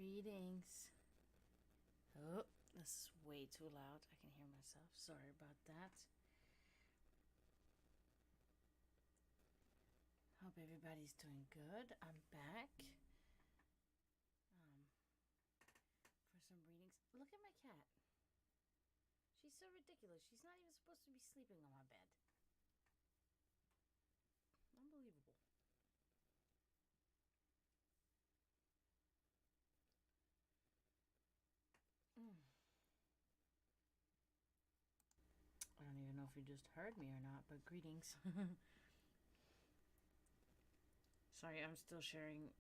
Greetings. Oh, this is way too loud. I can hear myself. Sorry about that. Hope everybody's doing good. I'm back for some readings. Look at my cat. She's so ridiculous. She's not even supposed to be sleeping on my bed. Unbelievable. I don't even know if you just heard me or not, but greetings. Sorry, I'm still sharing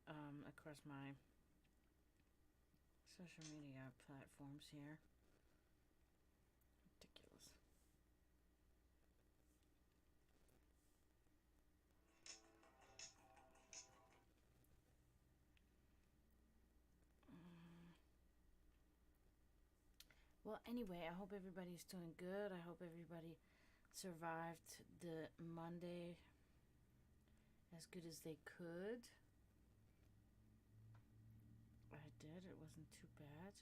across my social media platforms here. Ridiculous. Well, anyway, I hope everybody's doing good. I hope everybody survived the Monday as good as they could. I did. It wasn't too bad.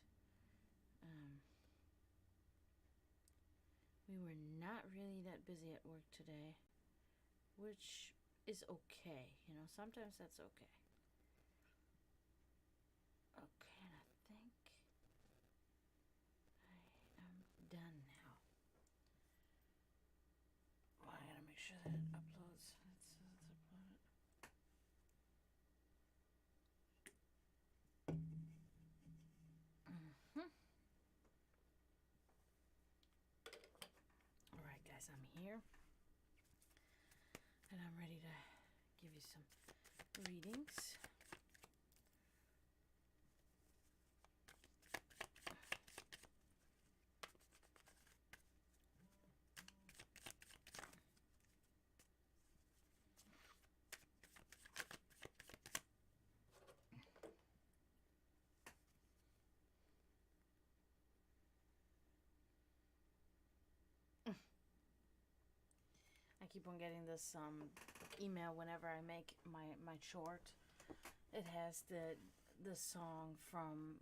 We were not really that busy at work today, which is okay. You know, sometimes that's okay. Okay, and I think I am done now. Well, I gotta make sure that it uploads. Let's upload it. Alright, guys, I'm here. And I'm ready to give you some readings. I keep on getting this email whenever I make my short. It has the song from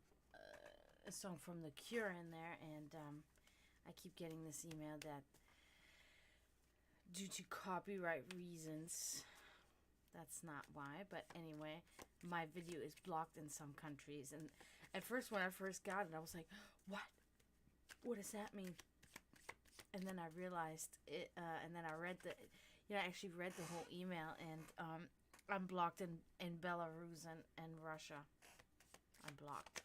a song from The Cure in there, and I keep getting this email that due to copyright reasons, that's not why, but anyway, my video is blocked in some countries. And at first, when I first got it, I was like, what does that mean? And then I realized it, and then I read I actually read the whole email, and I'm blocked in Belarus and Russia. I'm blocked.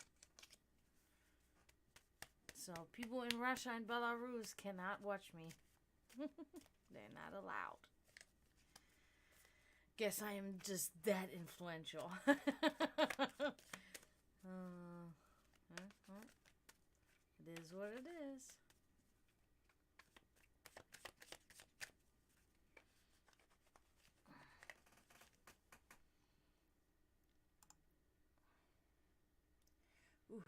So people in Russia and Belarus cannot watch me. They're not allowed. Guess I am just that influential. It is what it is. Ooh.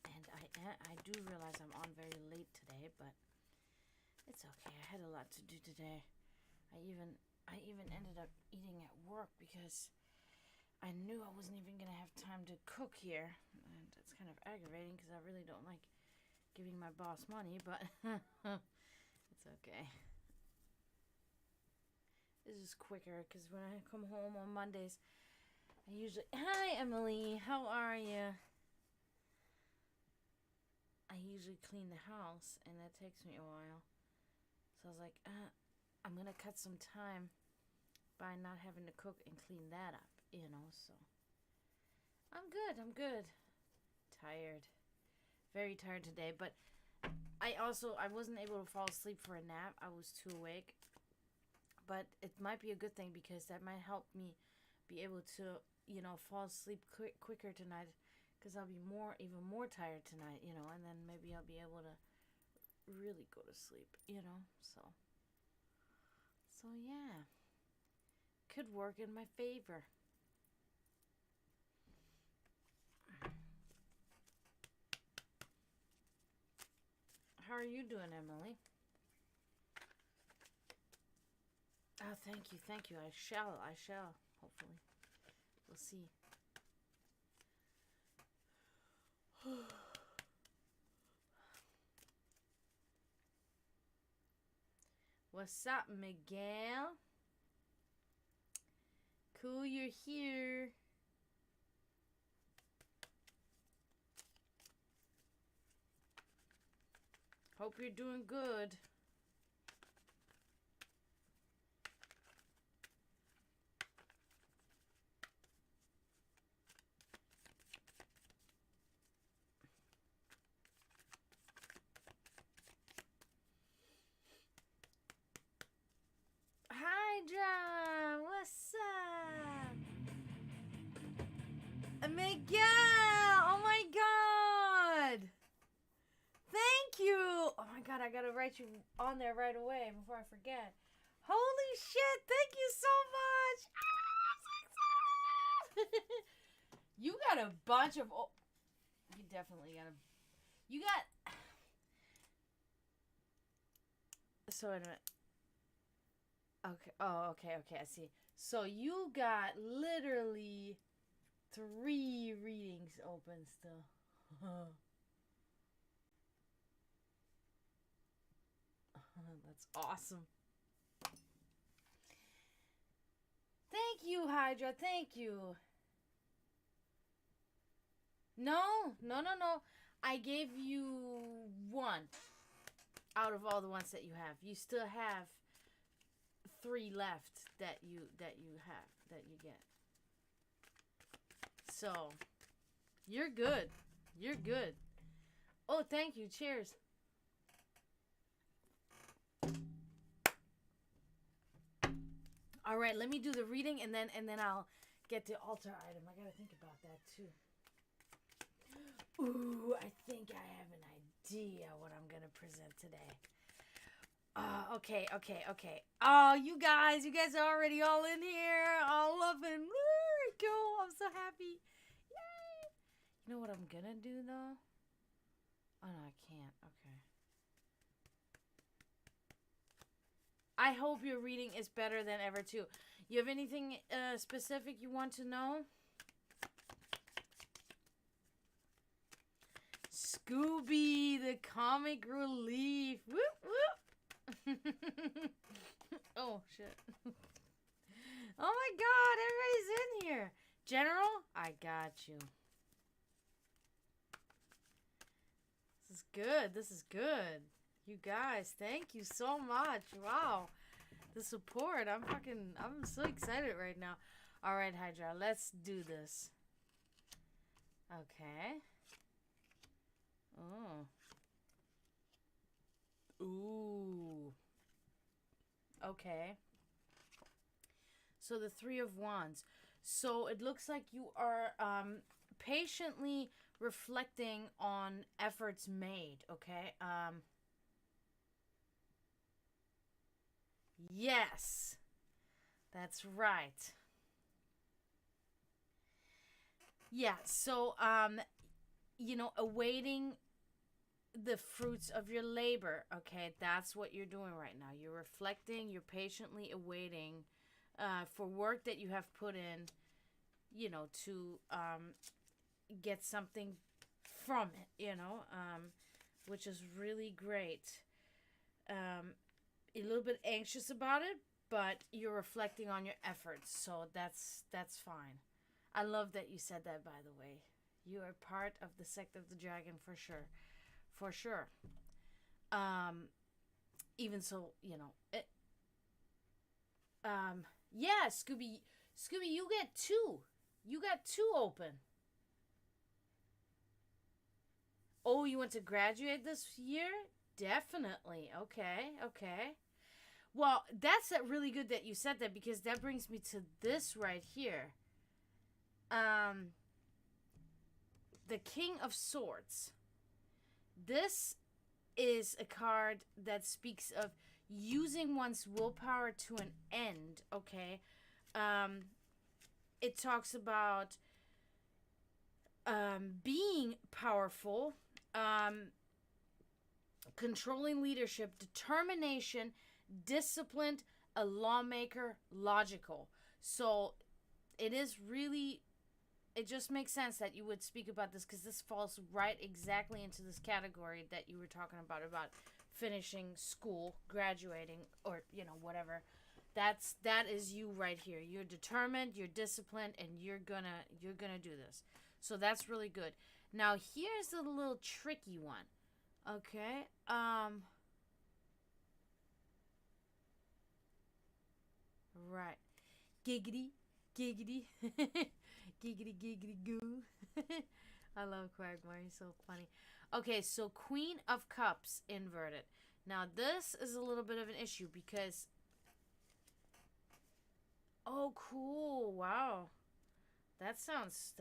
And I do realize I'm on very late today, but it's okay. I had a lot to do today. I even ended up eating at work because I knew I wasn't even going to have time to cook here. And it's kind of aggravating because I really don't like giving my boss money, but it's okay. This is quicker because when I come home on Mondays, I usually... Hi, Emily. How are you? I usually clean the house, and that takes me a while. So I was like, I'm going to cut some time by not having to cook and clean that up, so. I'm good. Tired. Very tired today, but I wasn't able to fall asleep for a nap. I was too awake. But it might be a good thing because that might help me be able to, fall asleep quicker tonight, because I'll be even more tired tonight, and then maybe I'll be able to really go to sleep, so yeah, could work in my favor. are you doing, Emily? Oh, thank you, thank you. I shall, hopefully. We'll see. What's up, Miguel? Cool, you're here. Hope you're doing good. Hydra, what's up? Miguel, oh my god. Thank you. Oh my god, I gotta write you on there right away before I forget. Holy shit, thank you so much. I'm so excited. You got a bunch of... Oh, you definitely got a... You got... So, wait a minute. Okay. Oh, okay, I see. So, you got literally 3 readings open still. That's awesome. Thank you, Hydra. Thank you. No. I gave you 1 out of all the ones that you have. You still have 3 left that you get. So, you're good. You're good. Oh, thank you. Cheers. All right, let me do the reading and then I'll get the altar item. I gotta think about that too. Ooh, I think I have an idea what I'm gonna present today. Okay. Oh, you guys are already all in here, all loving. There we go. I'm so happy. Yay! You know what I'm gonna do though? Oh no, I can't. Okay. I hope your reading is better than ever too. You have anything specific you want to know? Scooby, the comic relief. Whoop, whoop. Oh, shit. Oh my god, everybody's in here. General, I got you. This is good. You guys, thank you so much. Wow. The support. I'm so excited right now. All right, Hydra, let's do this. Okay. Oh. Ooh. Okay. So the 3 of Wands. So it looks like you are patiently reflecting on efforts made, okay? Yes. That's right. Yeah, so awaiting the fruits of your labor, okay? That's what you're doing right now. You're reflecting, you're patiently awaiting for work that you have put in, to get something from it, which is really great. A little bit anxious about it, but you're reflecting on your efforts, so that's fine. I love that you said that, by the way. You are part of the Sect of the Dragon for sure. For sure. Even so, yeah, Scooby, you get 2. You got 2 open. Oh, you want to graduate this year? Definitely. Okay. Well, that's really good that you said that, because that brings me to this right here. The King of Swords. This is a card that speaks of using one's willpower to an end, okay? It talks about being powerful, controlling leadership, determination, disciplined, a lawmaker, logical. So it is really, it just makes sense that you would speak about this, because this falls right exactly into this category that you were talking about finishing school, graduating, or whatever. That is you right here. You're determined, you're disciplined, and you're gonna do this. So that's really good. Now here's the little tricky one. Okay. Right. Giggity, giggity, giggity, giggity, goo. I love Quagmire. He's so funny. Okay, so Queen of Cups inverted. Now this is a little bit of an issue because. Oh, cool! Wow, that sounds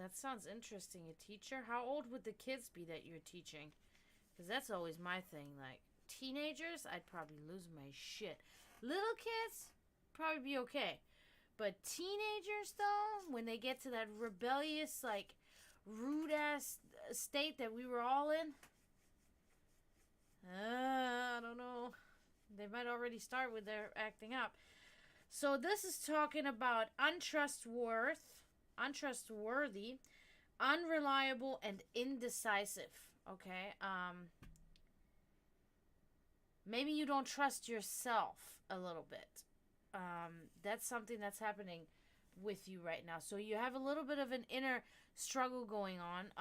interesting. A teacher. How old would the kids be that you're teaching? Because that's always my thing. Like teenagers, I'd probably lose my shit. Little kids, probably be okay. But teenagers, though, when they get to that rebellious, like, rude ass state that we were all in, I don't know. They might already start with their acting up. So this is talking about untrustworthy, unreliable, and indecisive. Okay. Maybe you don't trust yourself a little bit. That's something that's happening with you right now. So you have a little bit of an inner struggle going on.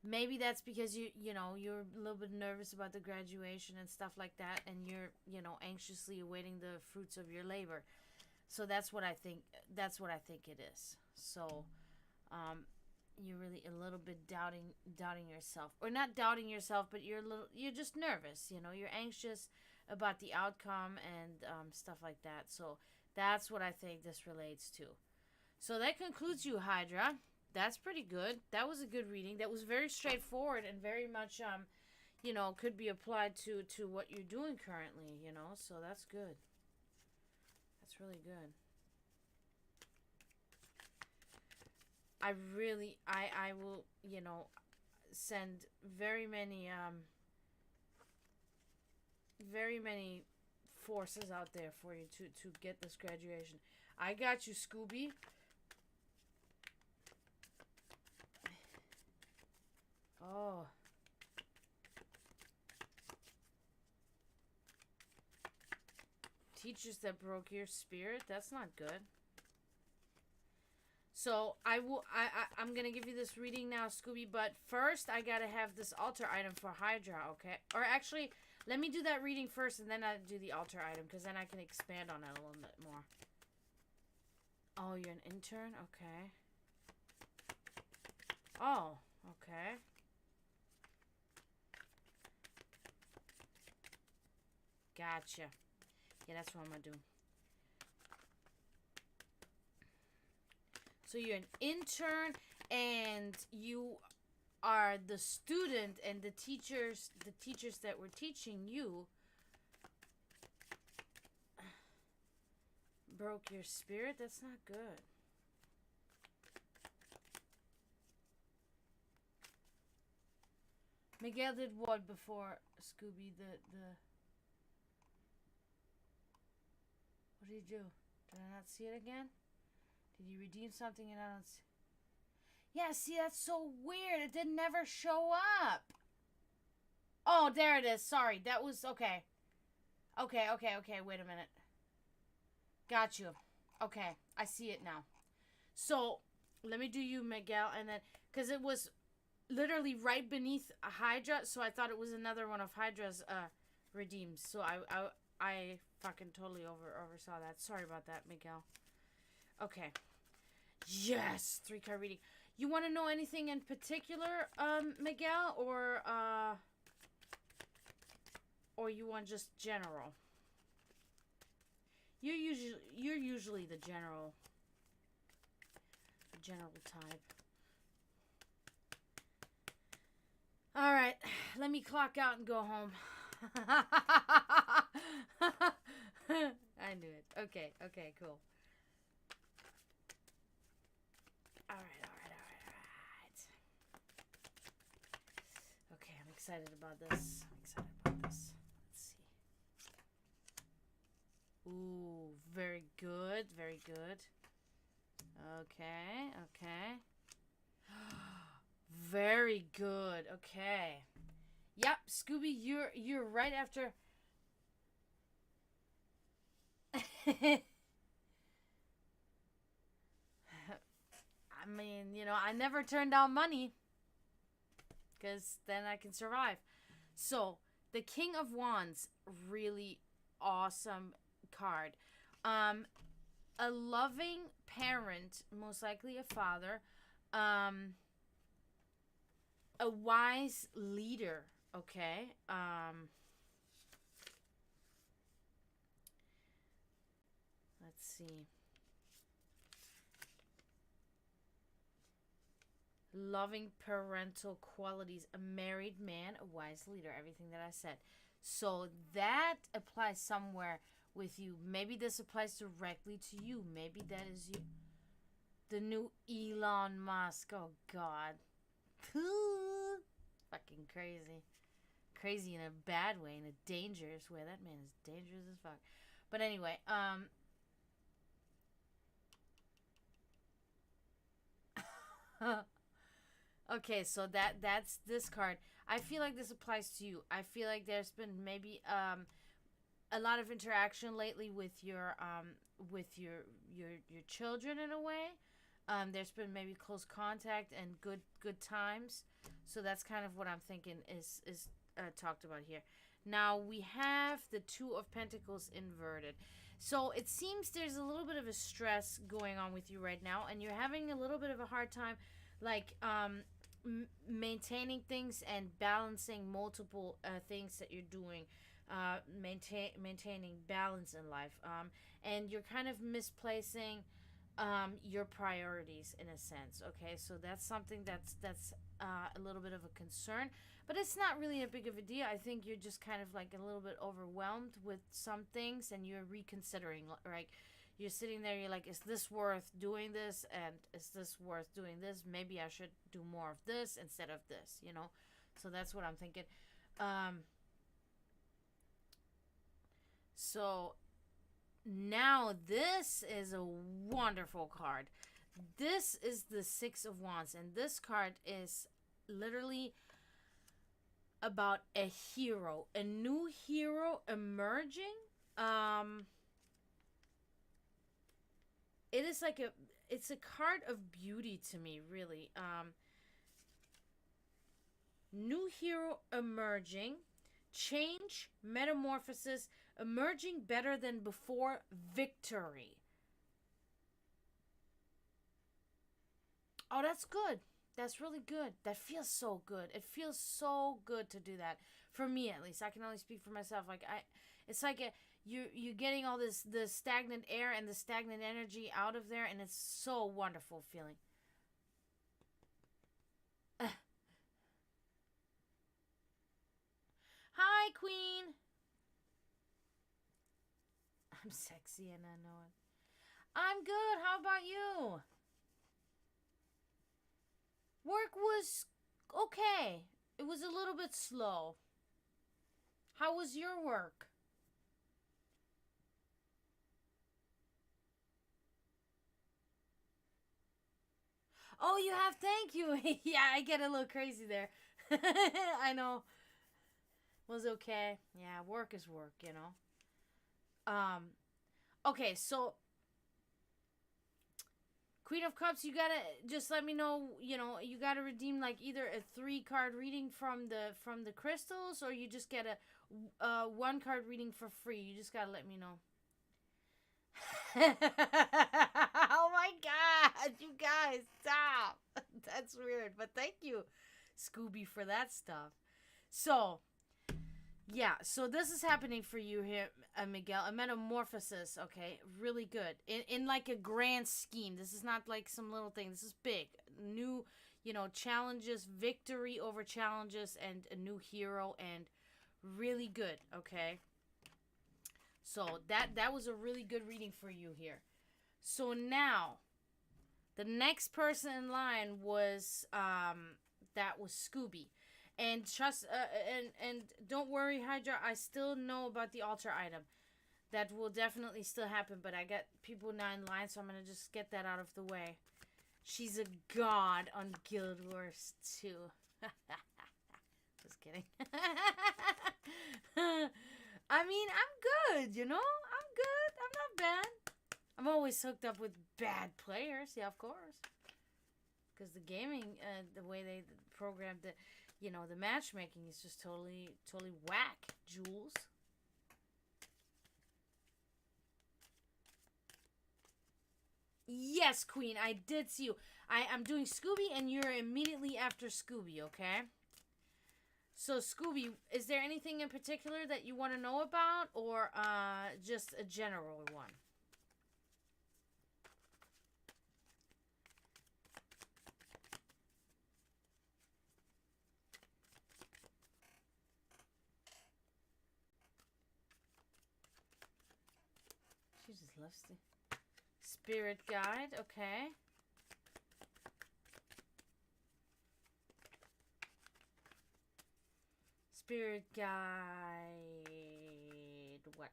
Maybe that's because you're a little bit nervous about the graduation and stuff like that, and you're anxiously awaiting the fruits of your labor. So that's what I think. That's what I think it is. So, you're really a little bit doubting yourself, or not doubting yourself, but you're just nervous. You're anxious about the outcome and stuff like that. So that's what I think this relates to. So that concludes you, Hydra. That's pretty good. That was a good reading. That was very straightforward and very much could be applied to what you're doing currently. So that's good. That's really good. I will send very many forces out there for you to get this graduation. I got you, Scooby. Oh. Teachers that broke your spirit. That's not good. So I'm gonna give you this reading now, Scooby, but first I gotta have this altar item for Hydra, okay? Or actually, let me do that reading first and then I do the altar item, because then I can expand on it a little bit more. Oh, you're an intern? Okay. Oh, okay. Gotcha. Yeah, that's what I'm gonna do. So you're an intern, and you are the student, and the teachers that were teaching you broke your spirit. That's not good. Miguel did what before, Scooby? What did he do? Did I not see it again? Did you redeem something and I don't see? Yeah, see, that's so weird. It didn't never show up. Oh, there it is. Sorry. That was... Okay. Okay. Wait a minute. Got you. Okay. I see it now. So, let me do you, Miguel, and then... Because it was literally right beneath a Hydra, so I thought it was another one of Hydra's redeems. So, I fucking totally oversaw that. Sorry about that, Miguel. Okay. Yes! 3-card reading. You want to know anything in particular, Miguel? Or you want just general? You're usually the general type. Alright. Let me clock out and go home. I knew it. Okay, cool. Alright. Okay, I'm excited about this. I'm excited about this. Let's see. Ooh, very good. Very good. Okay, okay. Very good. Okay. Yep, Scooby, you're right after. I mean, you know, I never turn down money because then I can survive. So, the King of Wands, really awesome card. A loving parent, most likely a father, a wise leader, okay? Let's see. Loving parental qualities, a married man, a wise leader, everything that I said. So that applies somewhere with you. Maybe this applies directly to you. Maybe that is you. The new Elon Musk. Oh, God. Fucking crazy. Crazy in a bad way, in a dangerous way. That man is dangerous as fuck. But anyway, okay, so that's this card. I feel like this applies to you. I feel like there's been maybe a lot of interaction lately with your your children in a way. There's been maybe close contact and good times. So that's kind of what I'm thinking is talked about here. Now we have the Two of Pentacles inverted. So it seems there's a little bit of a stress going on with you right now, and you're having a little bit of a hard time, like maintaining things and balancing multiple things that you're doing. Maintaining balance in life, and you're kind of misplacing your priorities in a sense. Okay, so that's something that's a little bit of a concern, but it's not really a big of a deal. I think you're just kind of like a little bit overwhelmed with some things, and you're reconsidering. Right, you're sitting there. You're like, is this worth doing this? And is this worth doing this? Maybe I should do more of this instead of this. You know, so that's what I'm thinking. So now this is a wonderful card. This is the Six of Wands, and this card is literally about a hero, a new hero emerging. It is like it's a card of beauty to me, really. New hero emerging, change, metamorphosis, emerging better than before, victory. Oh, that's good. That's really good. That feels so good. It feels so good to do that. For me, at least. I can only speak for myself. Like it's like you're getting all this the stagnant air and the stagnant energy out of there, and it's so wonderful feeling. Hi, Queen. I'm sexy and I know it. I'm good. How about you? Work was okay. It was a little bit slow. How was your work? Oh, you have. Thank you. Yeah, I get a little crazy there. I know. Was okay. Yeah, work is work, you know. Okay, so Queen of Cups, you gotta just let me know. You know, you gotta redeem like either a 3-card reading from the crystals, or you just get a 1-card reading for free. You just gotta let me know. Oh my God, you guys, stop! That's weird, but thank you, Scooby, for that stuff. So yeah, so this is happening for you here, Miguel. A metamorphosis, okay? Really good. In like a grand scheme. This is not like some little thing. This is big. New, you know, challenges, victory over challenges, and a new hero, and really good, okay? So that was a really good reading for you here. So now, the next person in line was that was Scooby. And trust, and don't worry, Hydra. I still know about the altar item. That will definitely still happen, but I got people now in line, so I'm gonna just get that out of the way. She's a god on Guild Wars too. Just kidding. I mean, I'm good, you know? I'm good. I'm not bad. I'm always hooked up with bad players, yeah, of course. Because the gaming, the way they programmed the, the matchmaking is just totally whack, Jules. Yes, Queen, I did see you. I'm doing Scooby, and you're immediately after Scooby, okay? So, Scooby, is there anything in particular that you want to know about, or just a general one? She just loves the spirit guide, okay. Spirit guide, what?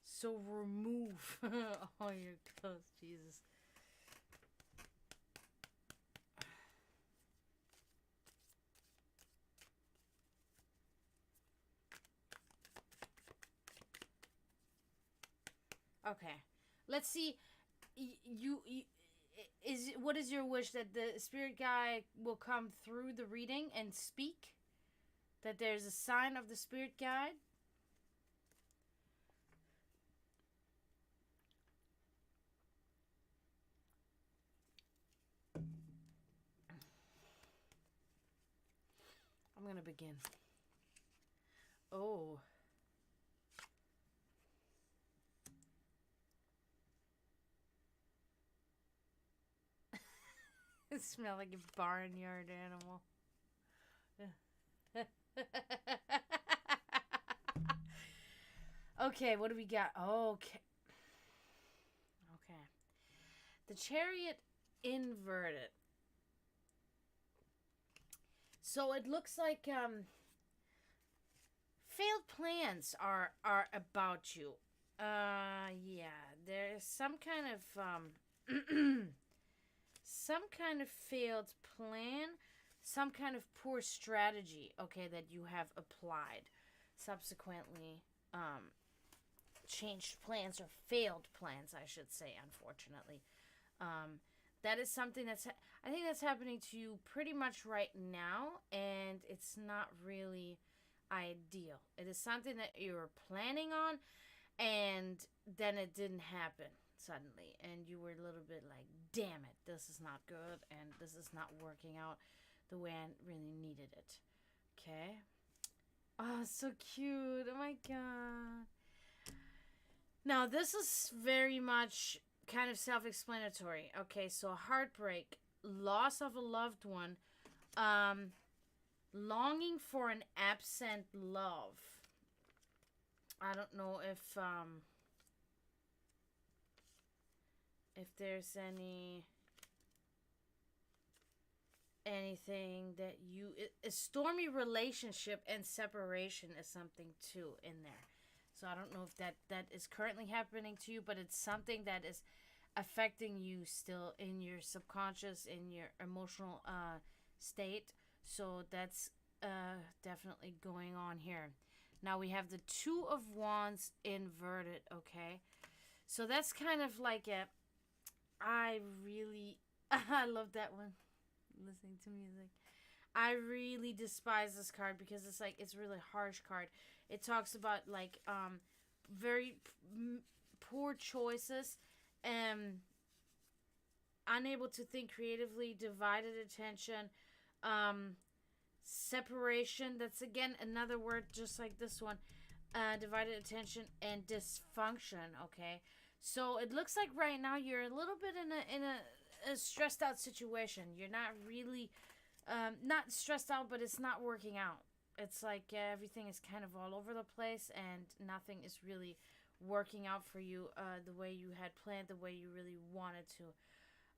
So remove all your clothes, Jesus. Okay, let's see. What is your wish, that the spirit guide will come through the reading and speak? That there's a sign of the spirit guide? I'm gonna begin. Oh. It smells like a barnyard animal. Okay, what do we got? Okay. Okay. The chariot inverted. So it looks like failed plans are about you. Yeah, there's some kind of some kind of failed plan, some kind of poor strategy, okay, that you have applied. Subsequently, changed plans, or failed plans, I should say, unfortunately. That is something I think that's happening to you pretty much right now, and it's not really ideal. It is something that you were planning on, and then it didn't happen suddenly, and you were a little bit like, damn it, this is not good, and this is not working out the way I really needed it. Okay. Oh, so cute. Oh my god. Now, this is very much kind of self-explanatory. Okay, so heartbreak, loss of a loved one, longing for an absent love. I don't know if there's anything that a stormy relationship and separation is something too in there. So I don't know if that is currently happening to you, but it's something that is affecting you still in your subconscious, in your emotional state. So that's definitely going on here. Now we have the Two of Wands inverted, okay? So that's kind of like I really, I love that one, listening to music. I really despise this card because it's really harsh card. It talks about very poor choices, unable to think creatively, divided attention, separation. That's again another word just like this one, divided attention, and dysfunction. Okay, so it looks like right now you're a little bit in a stressed out situation. You're not really not stressed out, but it's not working out. It's like everything is kind of all over the place, and nothing is really working out for you the way you had planned, the way you really wanted to.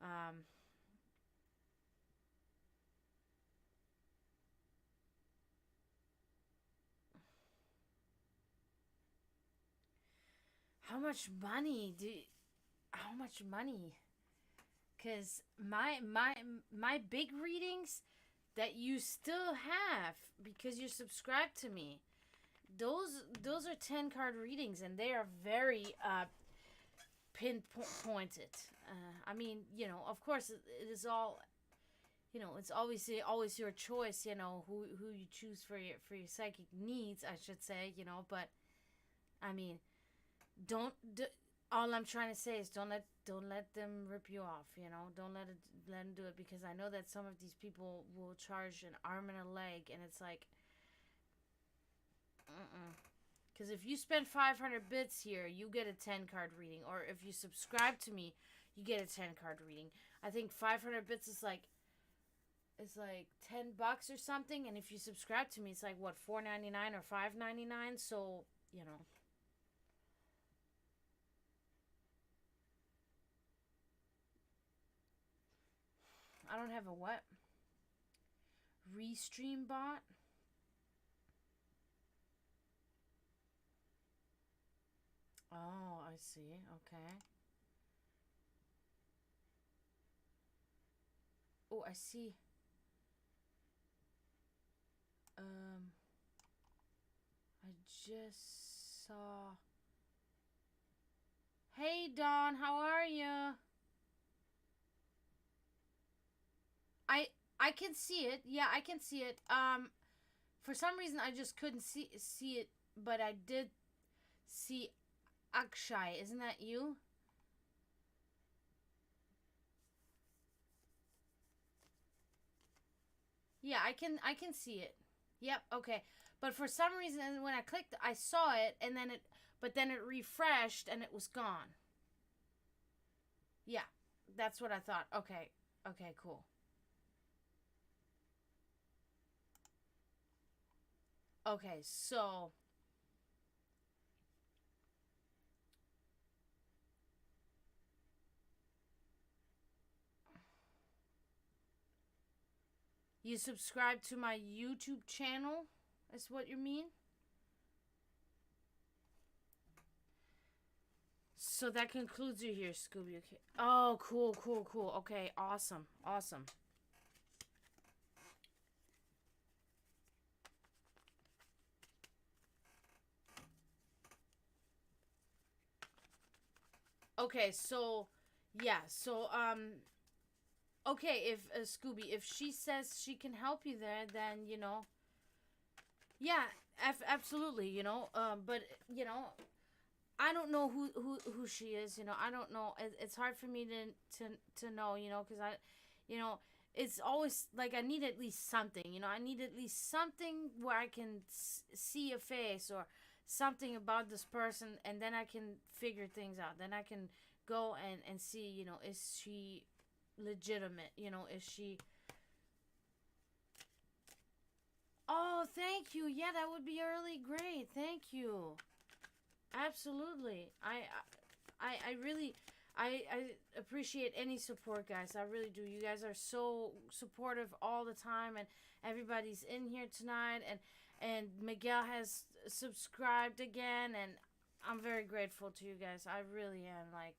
Um, how much money do? How much money? Cause my big readings that you still have because you're subscribed to me. Those are 10 card readings and they are very pinpointed. I mean, of course, it is all. It's always your choice. Who you choose for your psychic needs. I should say. But I mean, don't. All I'm trying to say is don't let them rip you off. Don't let them do it because I know that some of these people will charge an arm and a leg, and it's like, because if you spend 500 bits here, you get a 10 card reading, or if you subscribe to me, you get a 10 card reading. I think 500 bits is like $10 or something, and if you subscribe to me, it's like what, $4.99 or $5.99. So I don't have a what? Restream bot? Oh, I see. Okay. Oh, I see. Um, I just saw. Hey, Dawn, how are you? I I can see it. Yeah, I can see it. For some reason I just couldn't see it, but I did see Akshay. Isn't that you? Yeah, I can see it. Yep, okay. But for some reason when I clicked I saw it and then it refreshed and it was gone. Yeah. That's what I thought. Okay. Okay, cool. Okay, so you subscribe to my YouTube channel? Is what you mean? So that concludes you here, Scooby. Okay. Oh, cool, cool, cool. Okay, awesome, awesome. Okay, so yeah, so okay, if Scooby, if she says she can help you there, then yeah, absolutely, but I don't know who she is. I don't know. It's hard for me to know. Because you know, it's always like I need at least something. I need at least something where I can see a face or something about this person, and then I can figure things out. Then I can go and see. Is she legitimate? Is she? Oh, thank you. Yeah, that would be really great. Thank you. Absolutely. I really I appreciate any support, guys. I really do. You guys are so supportive all the time, and everybody's in here tonight, and Miguel has subscribed again, and I'm very grateful to you guys. I really am. Like,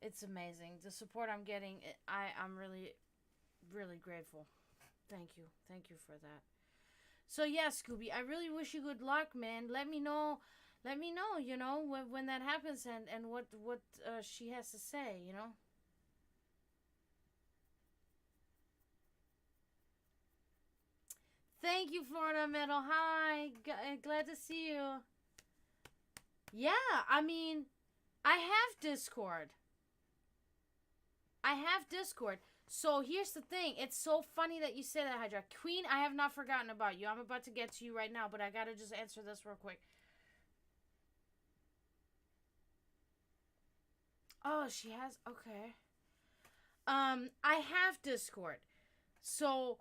it's amazing the support I'm getting. I'm really really grateful. Thank you for that. So yeah, Scooby, I really wish you good luck, man. Let me know, when that happens and what she has to say. Thank you, Florida Metal. Hi, glad to see you. Yeah, I mean, I have Discord. I have Discord. So here's the thing. It's so funny that you say that, Hydra. Queen, I have not forgotten about you. I'm about to get to you right now, but I gotta just answer this real quick. Oh, she has. Okay. I have Discord. So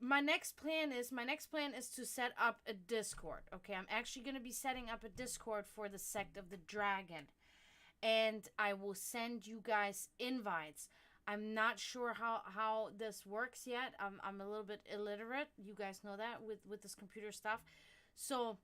my next plan is to set up a Discord. Okay, I'm actually gonna be setting up a Discord for the Sect of the Dragon, and I will send you guys invites. I'm not sure how this works yet. I'm a little bit illiterate. You guys know that with this computer stuff. So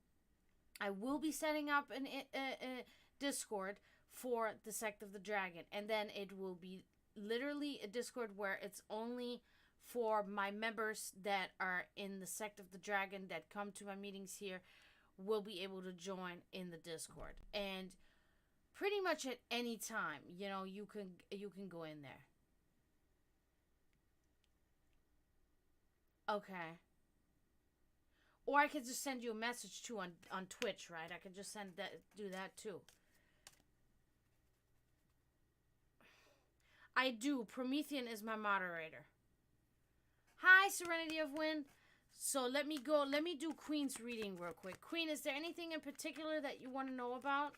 I will be setting up a Discord for the Sect of the Dragon. And then it will be literally a Discord where it's only for my members that are in the Sect of the Dragon that come to my meetings here will be able to join in the Discord. And pretty much at any time, you can go in there. Okay. Or I could just send you a message too on Twitch, right? I could just do that too. I do. Promethean is my moderator. Hi, Serenity of Wind. So let me do Queen's reading real quick. Queen, is there anything in particular that you want to know about?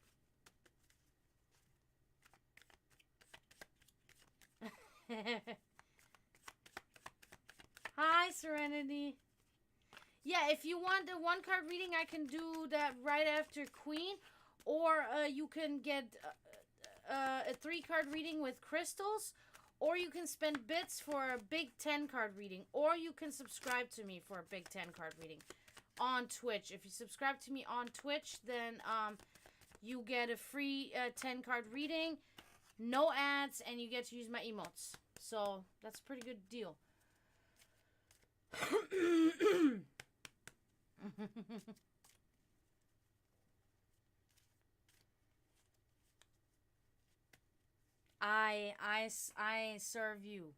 Hi, Serenity. Yeah, if you want a one card reading, I can do that right after Queen. Or you can get a 3 card reading with crystals. Or you can spend bits for a big 10 card reading. Or you can subscribe to me for a big 10 card reading on Twitch. If you subscribe to me on Twitch, then you get a free 10 card reading, no ads, and you get to use my emotes. So that's a pretty good deal. I serve you.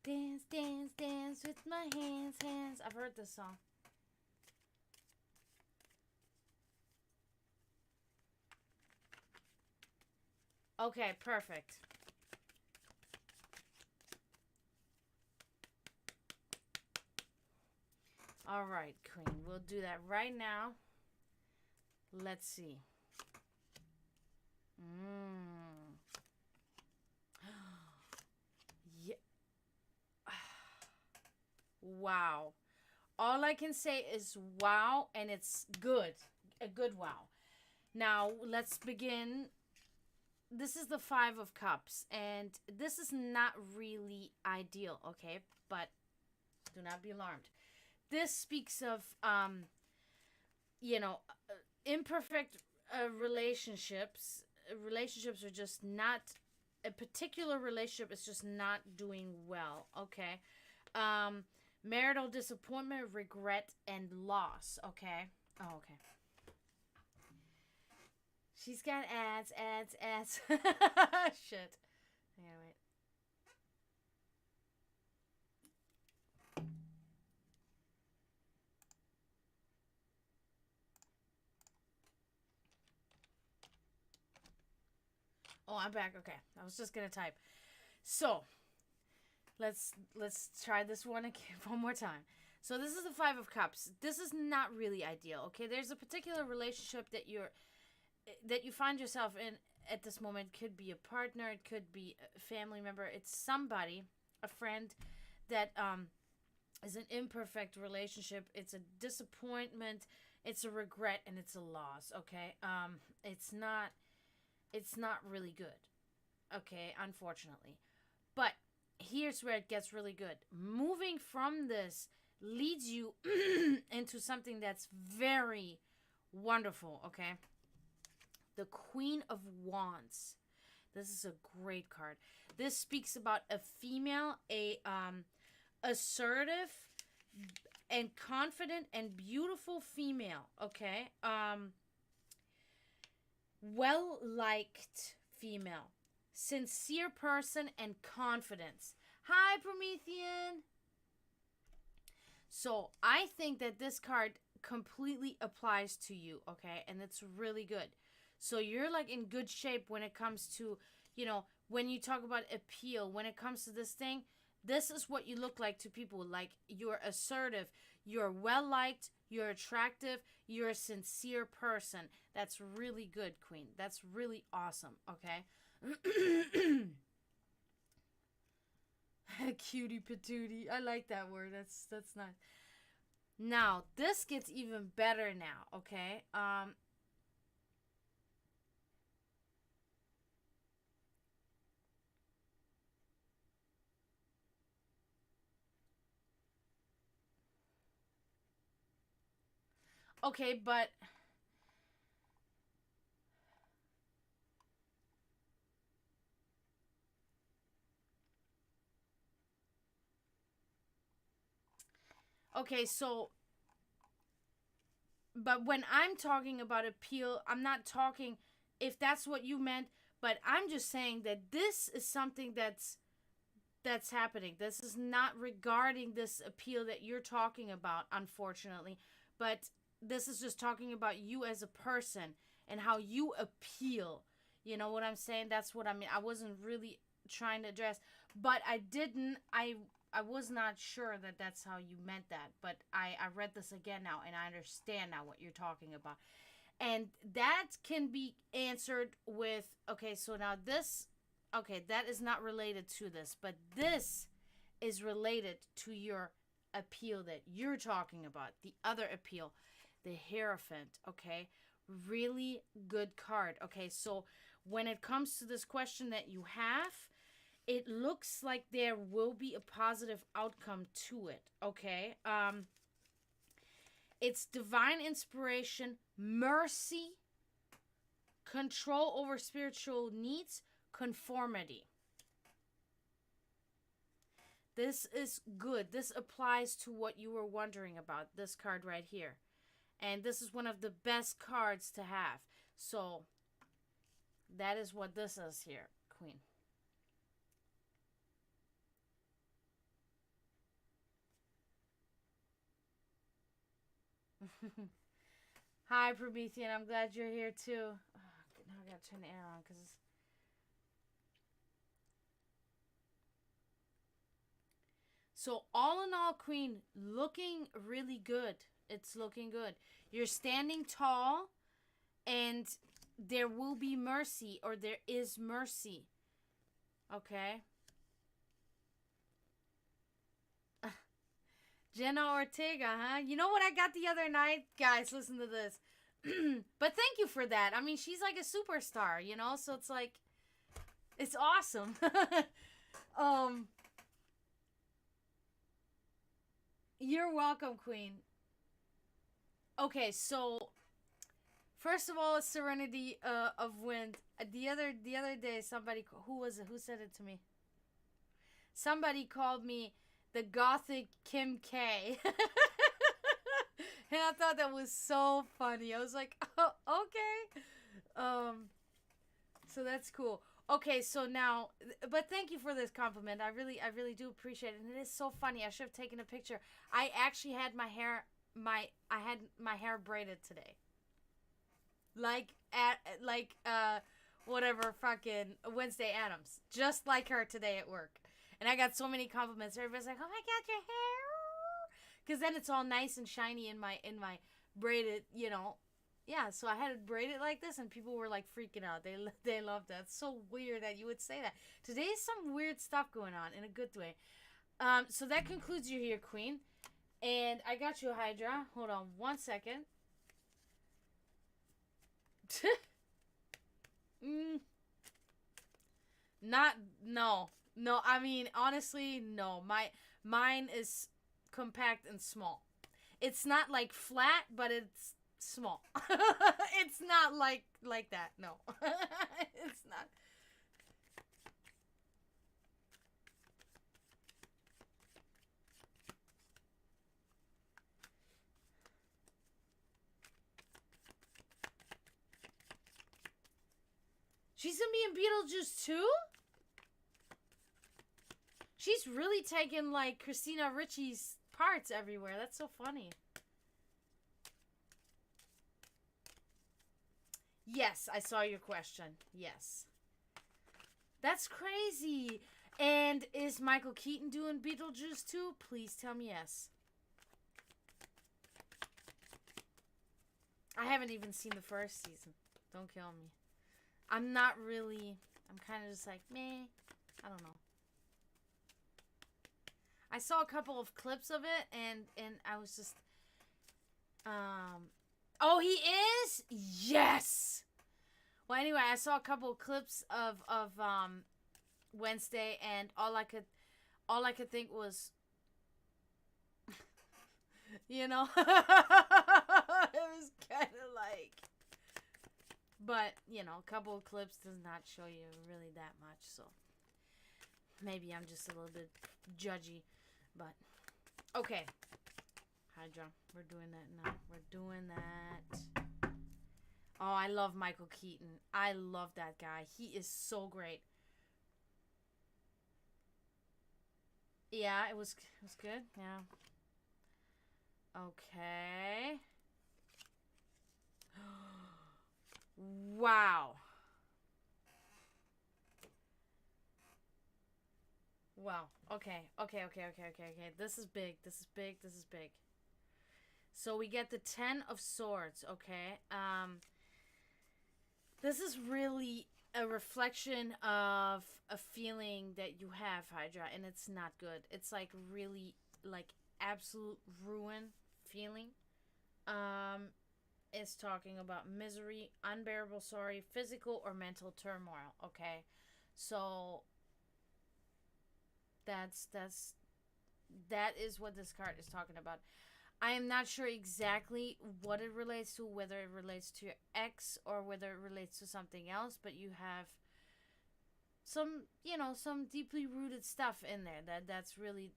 Dance, dance, dance with my hands. I've heard this song. Okay, perfect. All right, Queen. We'll do that right now. Let's see. Yeah. Wow. All I can say is wow, and it's good. A good wow. Now, let's begin. This is the 5 of Cups, and this is not really ideal, okay? But do not be alarmed. This speaks of, imperfect relationships. Relationships are just not, a particular relationship is just not doing well, okay? Marital disappointment, regret, and loss, okay? Oh, okay. She's got ads. Shit. Yeah, wait. Oh, I'm back. Okay. I was just gonna type. So, let's try this one again one more time. So this is the 5 of Cups. This is not really ideal, okay? There's a particular relationship that you find yourself in at this moment. It could be a partner, it could be a family member, it's somebody, a friend that is an imperfect relationship. It's a disappointment, it's a regret, and it's a loss, okay? It's not really good, okay, unfortunately. But here's where it gets really good. Moving from this leads you into something that's very wonderful, okay? The Queen of Wands. This is a great card. This speaks about a female, assertive and confident and beautiful female, okay? Well-liked female. Sincere person and confidence. Hi, Promethean. So, I think that this card completely applies to you, okay? And it's really good. So, you're like in good shape when it comes to, when you talk about appeal, when it comes to this thing, this is what you look like to people. Like, you're assertive, you're well-liked, you're attractive, you're a sincere person. That's really good, Queen. That's really awesome, okay? Cutie patootie. I like that word. That's nice. Now, this gets even better now, okay? Okay, but okay, so but when I'm talking about appeal, I'm not talking if that's what you meant, but I'm just saying that this is something that's happening. This is not regarding this appeal that you're talking about, unfortunately, but this is just talking about you as a person and how you appeal. You know what I'm saying? That's what I mean. I wasn't really trying to address, but I was not sure that that's how you meant that, but I read this again now and I understand now what you're talking about. And that can be answered with, okay, so now this, okay, that is not related to this, but this is related to your appeal that you're talking about, the other appeal, the Hierophant, okay? Really good card. Okay, so when it comes to this question that you have, it looks like there will be a positive outcome to it, okay? It's divine inspiration, mercy, control over spiritual needs, conformity. This is good. This applies to what you were wondering about, this card right here. And this is one of the best cards to have. So, that is what this is here, Queen. Hi, Promethean. I'm glad you're here too. Oh, now I gotta turn the air on because. So all in all, Queen, looking really good. It's looking good. You're standing tall, and there will be mercy, or there is mercy. Okay. Jenna Ortega, huh? You know what I got the other night? Guys, listen to this. But thank you for that. I mean, she's like a superstar, you know? So it's like, it's awesome. You're welcome, Queen. Okay, so first of all, Serenity of Wind. The other day, somebody, who was it? Who said it to me? Somebody called me the Gothic Kim K. And I thought that was so funny. I was like, oh, okay. So that's cool. Okay, so now, but thank you for this compliment. I really do appreciate it. And it is so funny. I should have taken a picture. I actually had I had my hair braided today. Whatever, fucking Wednesday Adams. Just like her today at work. And I got so many compliments. Everybody's like, oh my God, your hair. Because then it's all nice and shiny in my braided, you know. Yeah, so I had it braided like this, and people were like freaking out. They loved that. It's so weird that you would say that. Today's some weird stuff going on in a good way. So that concludes you here, Queen. And I got you, Hydra. Hold on one second. Not no. No, I mean honestly, no. Mine is compact and small. It's not like flat, but it's small. It's not like that. No. It's not. She's gonna be in Beetlejuice too? She's really taking like Christina Ricci's parts everywhere. That's so funny. Yes, I saw your question. Yes. That's crazy. And is Michael Keaton doing Beetlejuice too? Please tell me yes. I haven't even seen the first season. Don't kill me. I'm not really. I'm kind of just like, meh. I don't know. I saw a couple of clips of it, and I was just, oh, he is? Yes! Well, anyway, I saw a couple of clips of Wednesday, and all I could think was, you know, It was kind of like, but you know, a couple of clips does not show you really that much, so maybe I'm just a little bit judgy, but okay. Hydra, we're doing that now. We're doing that. Oh, I love Michael Keaton. I love that guy. He is so great. Yeah, it was good. Yeah. Okay. Wow. Wow. Okay. Okay. This is big. This is big. This is big. So we get the 10 of Swords, okay? This is really a reflection of a feeling that you have, Hydra, and it's not good. It's like really like absolute ruin feeling. It's talking about misery, unbearable sorry, physical or mental turmoil, okay? So that is what this card is talking about. I am not sure exactly what it relates to, whether it relates to your ex or whether it relates to something else, but you have some, you know, some deeply rooted stuff in there that's really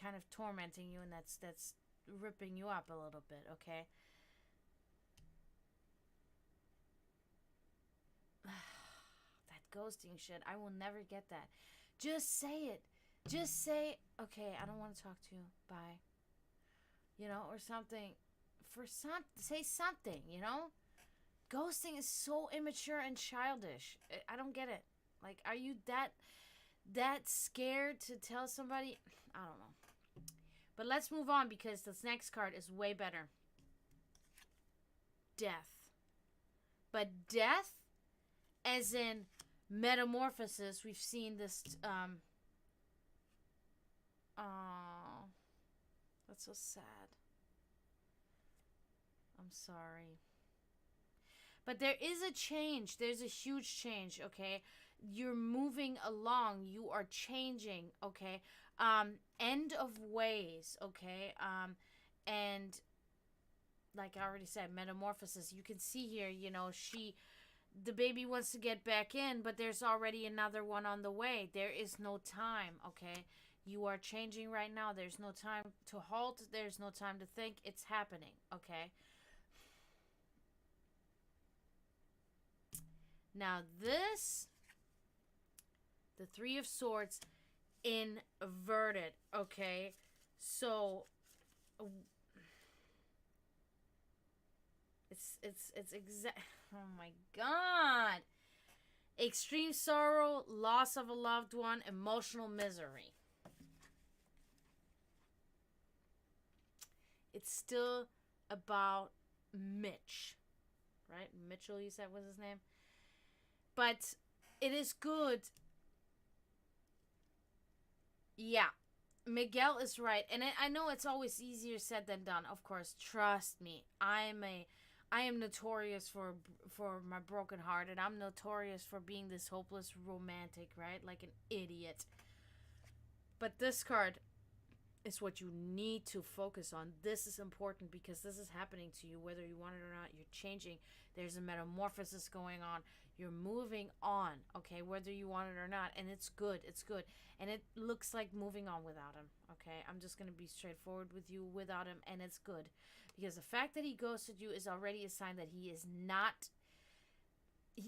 kind of tormenting you, and that's ripping you up a little bit, okay? That ghosting shit, I will never get that. Just say it. Just say, okay, I don't want to talk to you. Bye. You know, or something. Say something, you know? Ghosting is so immature and childish. I don't get it. Like, are you that scared to tell somebody? I don't know. But let's move on, because this next card is way better. Death. But death as in metamorphosis. We've seen this oh, that's so sad. I'm sorry. But there is a change. There's a huge change, okay? You're moving along. You are changing, okay? End of ways, okay? And like I already said, metamorphosis. You can see here, you know, the baby wants to get back in, but there's already another one on the way. There is no time, okay? You are changing right now. There's no time to halt. There's no time to think. It's happening, okay? Now this, the Three of Swords inverted, okay? So it's exact. Oh my God. Extreme sorrow, loss of a loved one, emotional misery. It's still about Mitch, right? Mitchell, you said was his name. But it is good. Yeah. Miguel is right. And I know it's always easier said than done. Of course, trust me. I am notorious for my broken heart, and I'm notorious for being this hopeless romantic, right? Like an idiot. But this card is what you need to focus on. This is important because this is happening to you, whether you want it or not. You're changing. There's a metamorphosis going on. You're moving on, okay, whether you want it or not. And it's good. It's good. And it looks like moving on without him, okay? I'm just going to be straightforward with you, without him, and it's good. Because the fact that he ghosted you is already a sign that he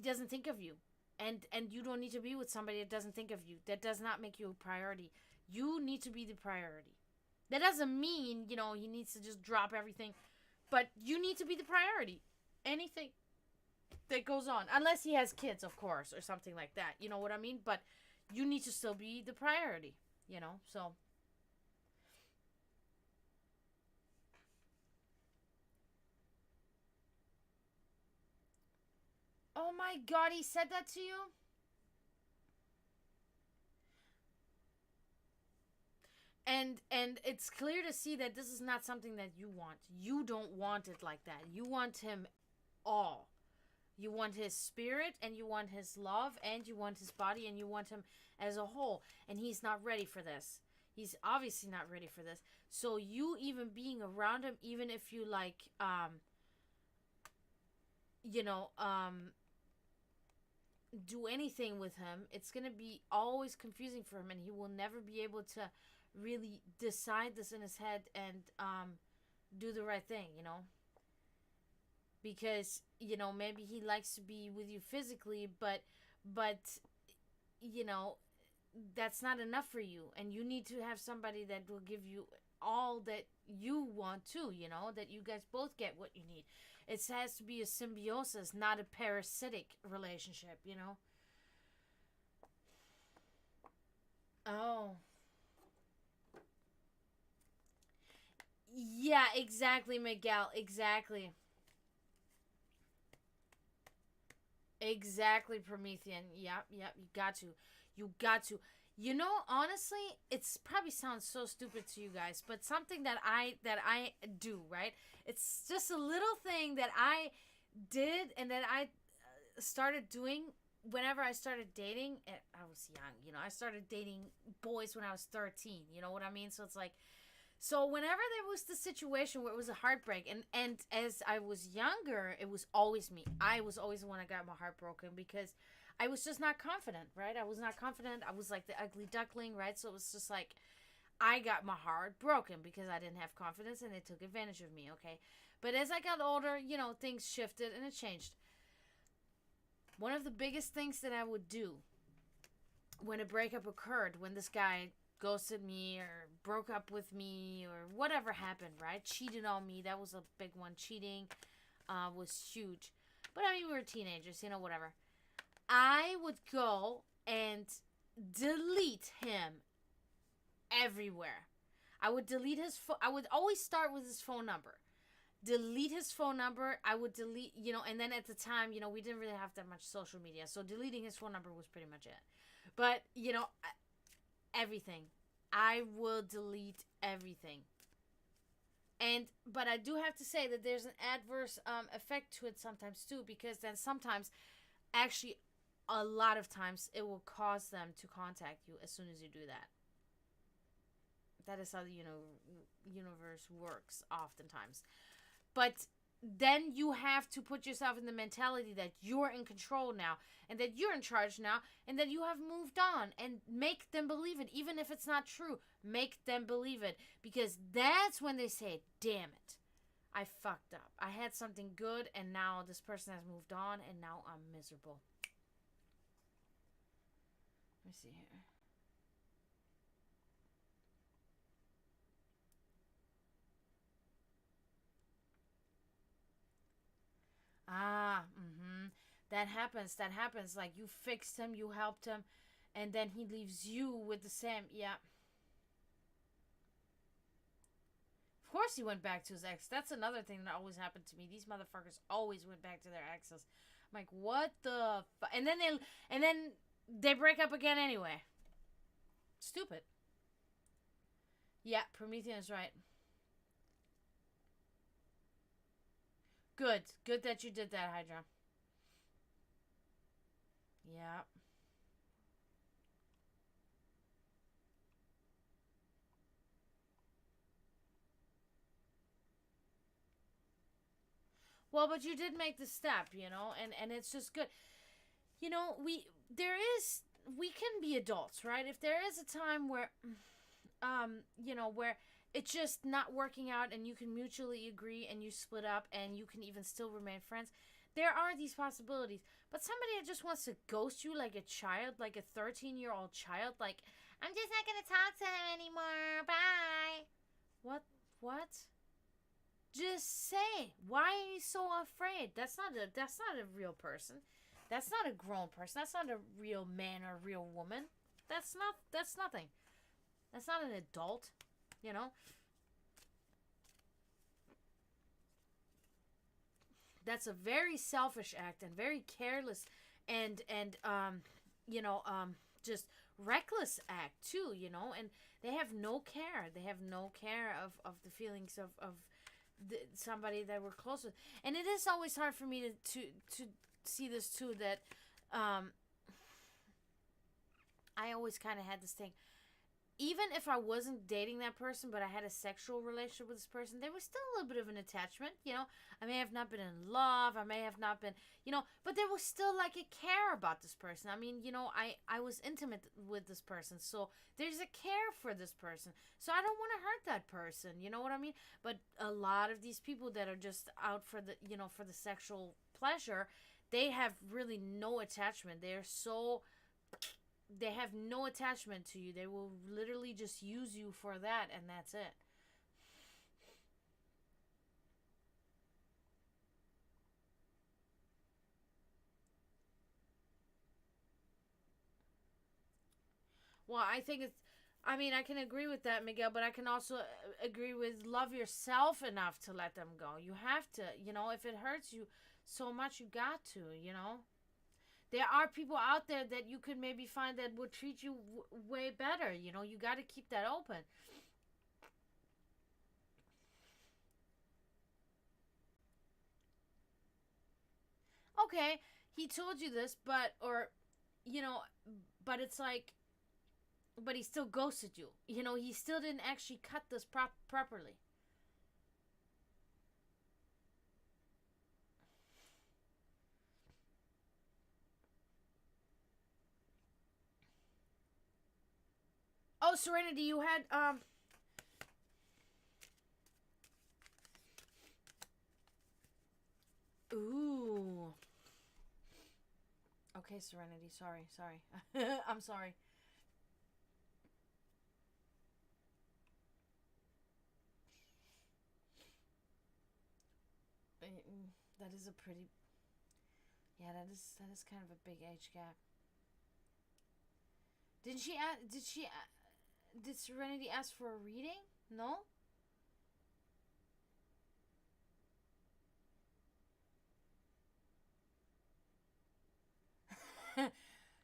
doesn't think of you. And you don't need to be with somebody that doesn't think of you. That does not make you a priority. You need to be the priority. That doesn't mean, you know, he needs to just drop everything. But you need to be the priority. Anything that goes on. Unless he has kids, of course, or something like that. You know what I mean? But you need to still be the priority, you know? So oh my God, he said that to you? And it's clear to see that this is not something that you want. You don't want it like that. You want him all. You want his spirit, and you want his love, and you want his body, and you want him as a whole. And he's not ready for this. He's obviously not ready for this. So you even being around him, even if you like, you know, do anything with him, it's gonna be always confusing for him, and he will never be able to really decide this in his head and do the right thing, you know. Because maybe he likes to be with you physically, but you know that's not enough for you, and you need to have somebody that will give you all that you want to, that you guys both get what you need. It has to be a symbiosis, not a parasitic relationship, Oh, yeah, exactly, Miguel, exactly. Exactly, Promethean. Yep, yep. You got to. You got to. Honestly, it's probably sounds so stupid to you guys, but something that I do, right? It's just a little thing that I did and that I started doing whenever I started dating. I was young, I started dating boys when I was 13. You know what I mean? So it's like, so whenever there was the situation where it was a heartbreak, and as I was younger, it was always me. I was always the one that got my heart broken because I was just not confident, right? I was not confident. I was like the ugly duckling, right? So it was just like I got my heart broken because I didn't have confidence and they took advantage of me, okay? But as I got older, things shifted and it changed. One of the biggest things that I would do when a breakup occurred, when this guy ghosted me or broke up with me or whatever happened, right? Cheated on me. That was a big one. Cheating was huge. But I mean, we were teenagers, whatever. I would go and delete him everywhere. I would delete his phone. I would always start with his phone number. Delete his phone number. I would delete, and then at the time, we didn't really have that much social media. So deleting his phone number was pretty much it. But, everything. I will delete everything. But I do have to say that there's an adverse effect to it sometimes too, because then sometimes, actually, a lot of times, it will cause them to contact you as soon as you do that. That is how the universe works oftentimes. But then you have to put yourself in the mentality that you're in control now and that you're in charge now and that you have moved on, and make them believe it. Even if it's not true, make them believe it, because that's when they say, damn it, I fucked up. I had something good and now this person has moved on and now I'm miserable. Let me see here. That happens. That happens. Like, you fixed him, you helped him, and then he leaves you with the same. Yeah. Of course he went back to his ex. That's another thing that always happened to me. These motherfuckers always went back to their exes. I'm like, what the and then they break up again anyway. Stupid. Yeah, Promethean is right. Good. Good that you did that, Hydra. Yeah. Well, but you did make the step, and it's just good. We can be adults, right? If there is a time where where it's just not working out and you can mutually agree and you split up and you can even still remain friends, there are these possibilities. But somebody that just wants to ghost you like a child, like a 13-year-old child, like, I'm just not going to talk to him anymore. Bye. What? What? Just say. Why are you so afraid? That's not a real person. That's not a grown person. That's not a real man or a real woman. That's nothing. That's not an adult, you know? That's a very selfish act and very careless and just reckless act too, and they have no care. They have no care of the feelings of somebody that we're close with. And it is always hard for me to see this too, that I always kind of had this thing. even if I wasn't dating that person, but I had a sexual relationship with this person, there was still a little bit of an attachment. You know, I may have not been in love. I may have not been, you know, but there was still like a care about this person. I mean, you know, I was intimate with this person. So there's a care for this person. So I don't want to hurt that person. You know what I mean? But a lot of these people that are just out for the, you know, for the sexual pleasure, they have really no attachment. They have no attachment to you. They will literally just use you for that, and that's it. Well, I think it's. I mean, I can agree with that, Miguel, but I can also agree with love yourself enough to let them go. You have to, you know, if it hurts you so much, you got to, you know. There are people out there that you could maybe find that would treat you way better, you know. You got to keep that open. Okay, he told you this, but, or, you know, but it's like, but he still ghosted you. You know, he still didn't actually cut this properly. Oh, Serenity, you had ooh. Okay, Serenity, sorry. I'm sorry. That is a pretty, yeah, that is kind of a big age gap. Did Serenity ask for a reading? No?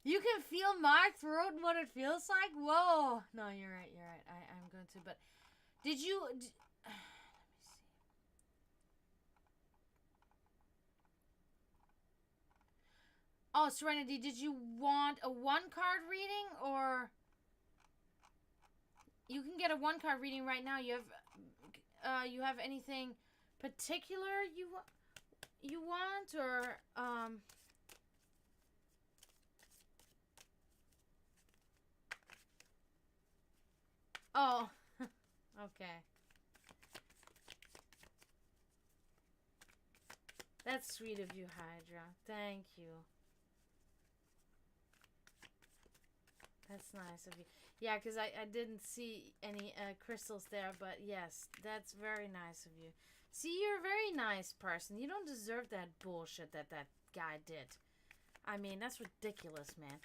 You can feel my throat and what it feels like? Whoa. No, you're right, I'm going to, but did you let me see. Oh, Serenity, did you want a one card reading, or you can get a one card reading right now? You have anything particular you want, or oh, okay. That's sweet of you, Hydra. Thank you. That's nice of you. Yeah, because I didn't see any crystals there, but yes, that's very nice of you. See, you're a very nice person. You don't deserve that bullshit that guy did. I mean, that's ridiculous, man.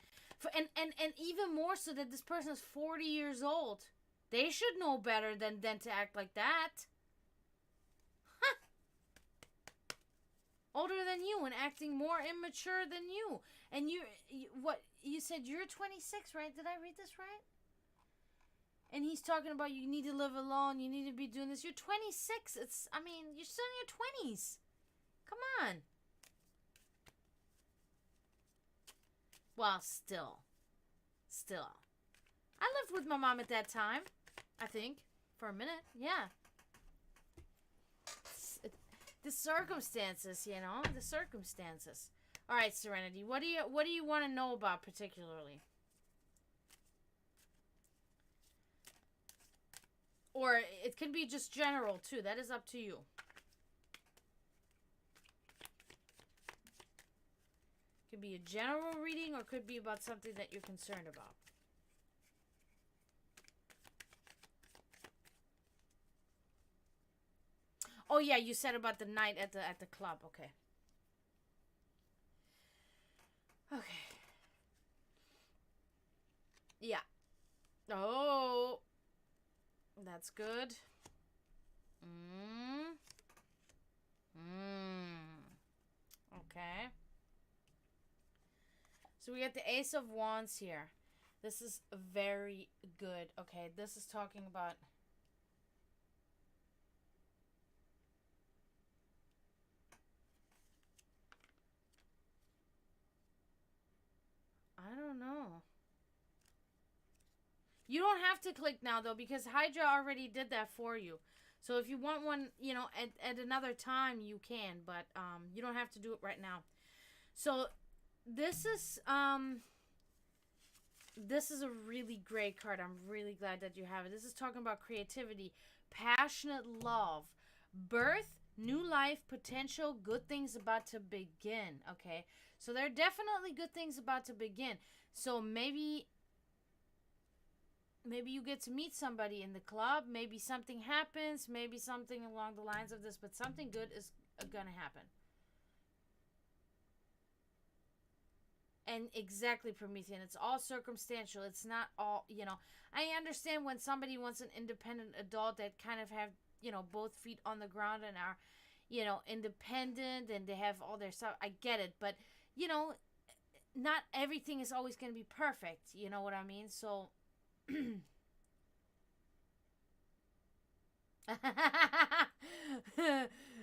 And even more so that this person is 40 years old. They should know better than to act like that. Huh. Older than you and acting more immature than you. And what you said, you're 26, right? Did I read this right? And he's talking about you need to live alone, you need to be doing this. You're 26. I mean, you're still in your 20s. Come on. Well, still. I lived with my mom at that time, I think, for a minute. Yeah. The circumstances, you know, the circumstances. All right, Serenity. What do you want to know about particularly? Or it can be just general too. That is up to you. It could be a general reading or could be about something that you're concerned about. Oh yeah, you said about the night at the club. Okay. Okay. Yeah. Oh, that's good. Mm. Mm. Okay. So we got the Ace of Wands here. This is very good. Okay, this is talking about. I don't know. You don't have to click now, though, because Hydra already did that for you. So if you want one, you know, at another time, you can. But you don't have to do it right now. So this is a really great card. I'm really glad that you have it. This is talking about creativity, passionate love, birth, new life, potential, good things about to begin. Okay, so there are definitely good things about to begin. So maybe you get to meet somebody in the club. Maybe something happens. Maybe something along the lines of this. But something good is gonna happen. And exactly, Promethean, it's all circumstantial. It's not all, you know. I understand when somebody wants an independent adult that kind of have, you know, both feet on the ground and are, you know, independent and they have all their stuff. I get it. But, you know, not everything is always going to be perfect. You know what I mean? So.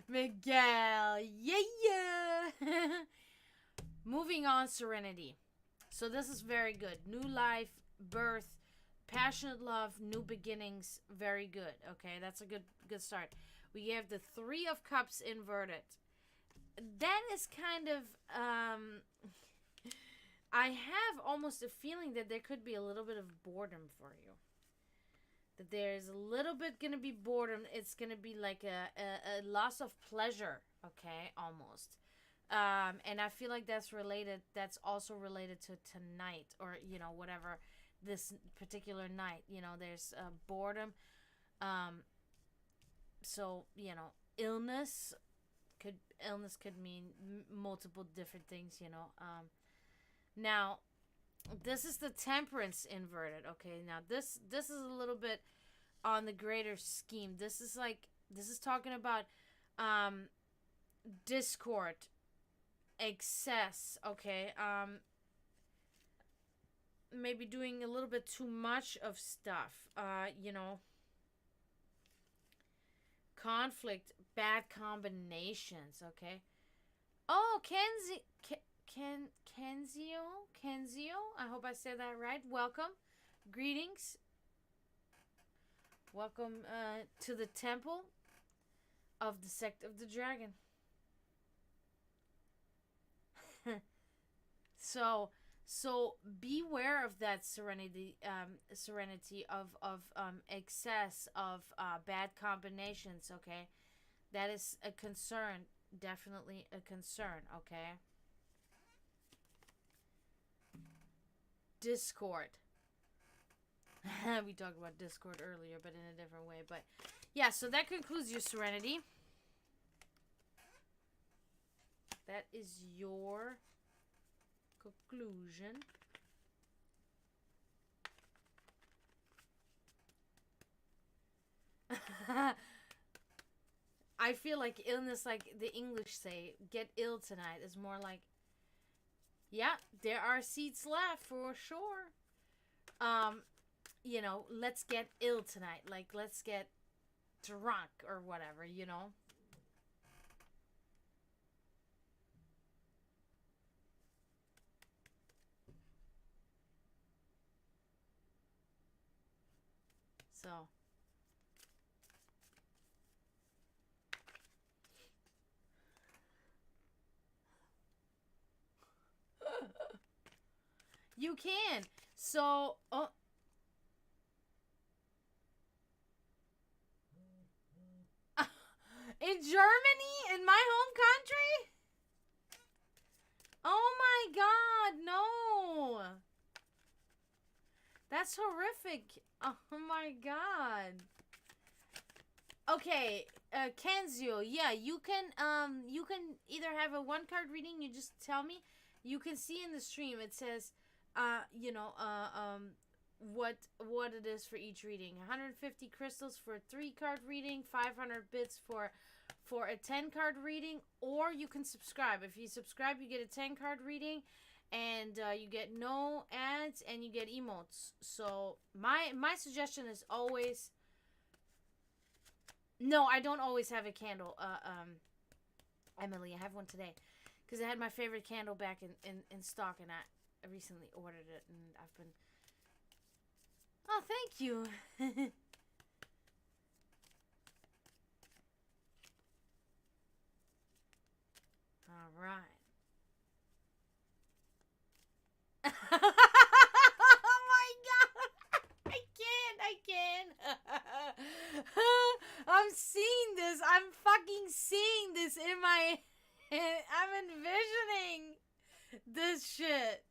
Miguel. Yeah. Moving on, Serenity. So this is very good. New life, birth, passionate love, new beginnings. Very good. Okay, that's a good start. We have the Three of Cups inverted. That is kind of I have almost a feeling that there could be a little bit of boredom for you. That there's a little bit gonna be boredom. It's gonna be like a loss of pleasure. Okay, almost. And I feel like that's related. That's also related to tonight, or you know, whatever this particular night. You know, there's boredom. So you know, illness could mean multiple different things. You know. Now, this is the Temperance inverted. Okay. Now this is a little bit on the greater scheme. This is talking about discord. Excess, okay. Maybe doing a little bit too much of stuff. You know, conflict, bad combinations. Okay. Oh, Kenzio. I hope I said that right. Welcome, greetings. Welcome to the temple of the Sect of the Dragon. So beware of that serenity of excess of bad combinations. Okay, that is a concern, definitely a concern. Okay, discord. We talked about discord earlier, but in a different way. But yeah, so that concludes your serenity. That is your conclusion. I feel like illness, like the English say, get ill tonight, is more like, yeah, there are seats left for sure. You know, let's get ill tonight. Like, let's get drunk or whatever, you know. So you can. So in Germany, in my home country? Oh my god, no. That's horrific. Oh my god. Okay, Kenzio, yeah, you can either have a one card reading, you just tell me. You can see in the stream it says you know, what it is for each reading. 150 crystals for a 3-card reading, 500 bits for a 10-card reading, or you can subscribe. If you subscribe, you get a 10-card reading, and you get no ads, and you get emotes. So my suggestion is always, no, I don't always have a candle. Emily, I have one today because I had my favorite candle back in stock, and I recently ordered it, and I've been Oh, thank you. All right. Oh my god! I can't. I'm seeing this. I'm fucking seeing this in my head. I'm envisioning this shit.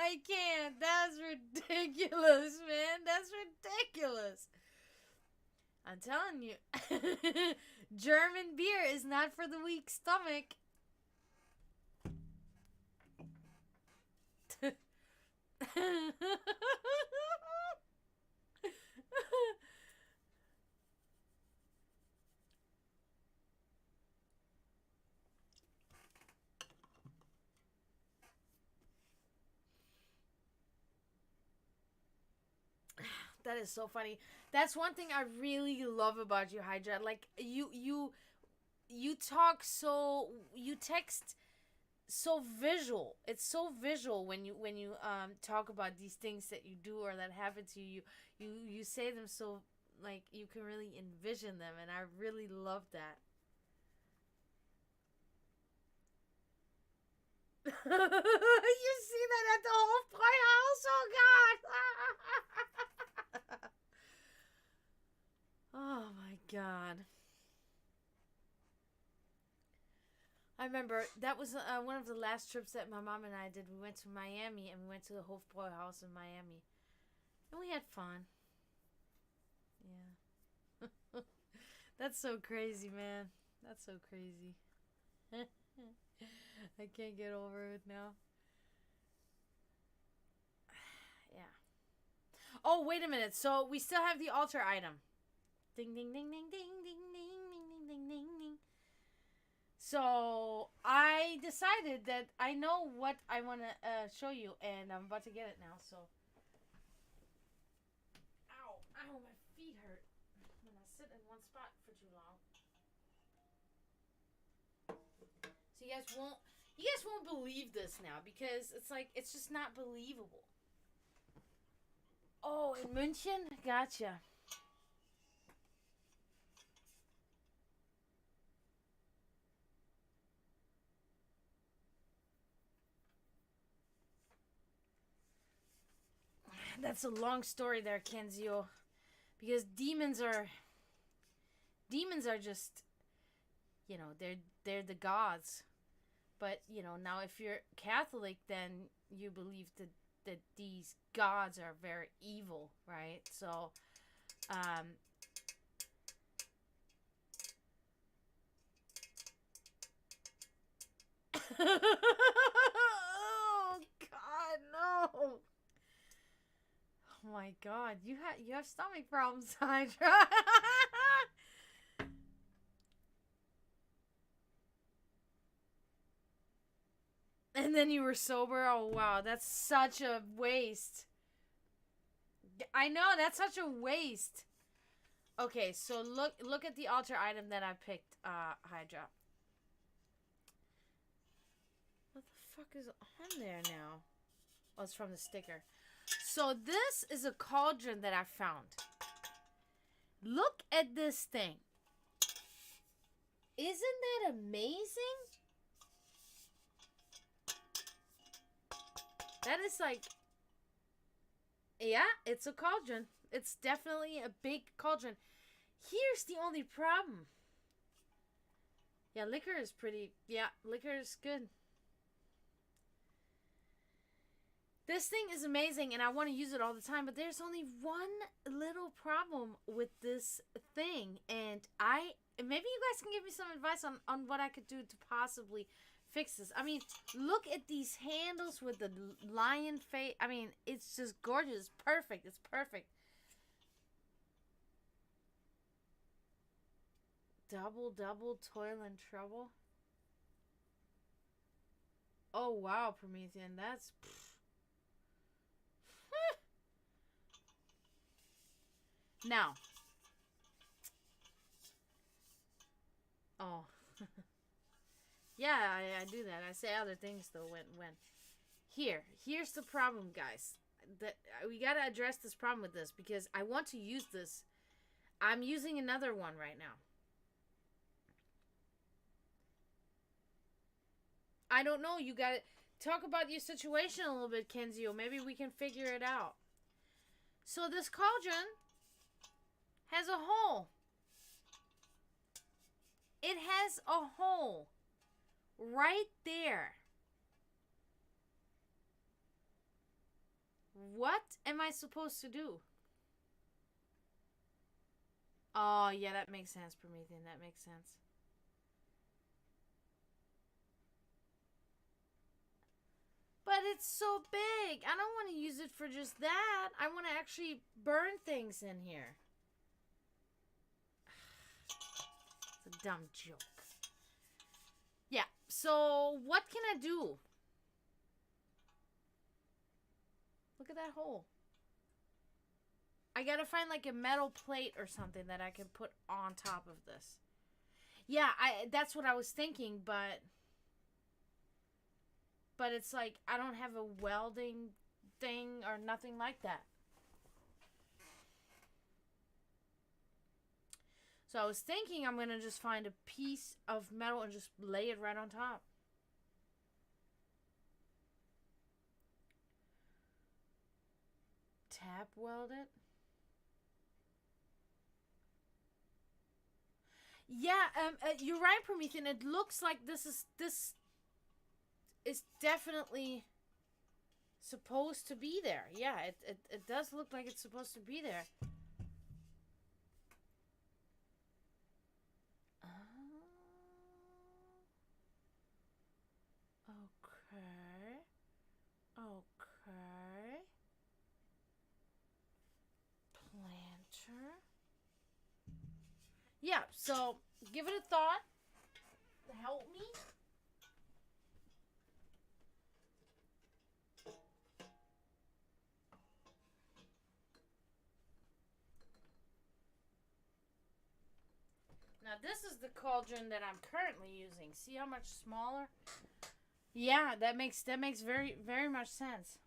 I can't. That's ridiculous, man. That's ridiculous. I'm telling you. German beer is not for the weak stomach. That is so funny. That's one thing I really love about you, Hydra. Like you talk so you text so visual. It's so visual when you talk about these things that you do or that happen to you. You say them so like you can really envision them, and I really love that. You see that at the Hofbräuhaus? Oh God! Oh my God! I remember that was one of the last trips that my mom and I did. We went to Miami and we went to the Hofbräuhaus in Miami, and we had fun. Yeah, that's so crazy, man. That's so crazy. I can't get over it now. Yeah. Oh, wait a minute. So we still have the altar item. Ding ding ding ding ding ding ding ding ding ding ding. So I decided that I know what I want to show you, and I'm about to get it now. So, ow, ow, my feet hurt when I sit in one spot for too long. So you guys won't believe this now because it's like it's just not believable. Oh, in München, gotcha. That's a long story there, Kenzio, because demons are just they're the gods. But now if you're Catholic, then you believe that these gods are very evil, right? So, um, oh God, no! Oh my God, you have stomach problems, Hydra. And then you were sober. Oh wow, that's such a waste. I know that's such a waste. Okay, so look at the altar item that I picked, Hydra. What the fuck is on there now? Oh, it's from the sticker. So this is a cauldron that I found. Look at this thing. Isn't that amazing? That is like, yeah, it's a cauldron. It's definitely a big cauldron. Here's the only problem. Yeah, liquor is pretty. Yeah, liquor is good. This thing is amazing and I want to use it all the time, but there's only one little problem with this thing. And maybe you guys can give me some advice on what I could do to possibly fix this. I mean, look at these handles with the lion face. I mean, it's just gorgeous. It's perfect. It's perfect. Double, double, toil and trouble. Oh, wow, Promethean. That's... Now. Oh. Yeah, I do that. I say other things though when. Here's the problem, guys. That we gotta address this problem with this because I want to use this. I'm using another one right now. I don't know. You gotta talk about your situation a little bit, Kenzie, or maybe we can figure it out. So this cauldron has a hole. It has a hole right there. What am I supposed to do? Oh, yeah, that makes sense, Promethean. That makes sense. But it's so big. I don't want to use it for just that. I want to actually burn things in here. It's a dumb joke. Yeah, so what can I do? Look at that hole. I gotta find like a metal plate or something that I can put on top of this. Yeah, that's what I was thinking, but it's like I don't have a welding thing or nothing like that. So I was thinking I'm gonna just find a piece of metal and just lay it right on top. Tap weld it. Yeah, you're right, Promethean. It looks like this is definitely supposed to be there. Yeah, it does look like it's supposed to be there. Okay. Okay. Planter. Yeah, so give it a thought. Help me. Now this is the cauldron that I'm currently using. See how much smaller? Yeah, that makes very very much sense.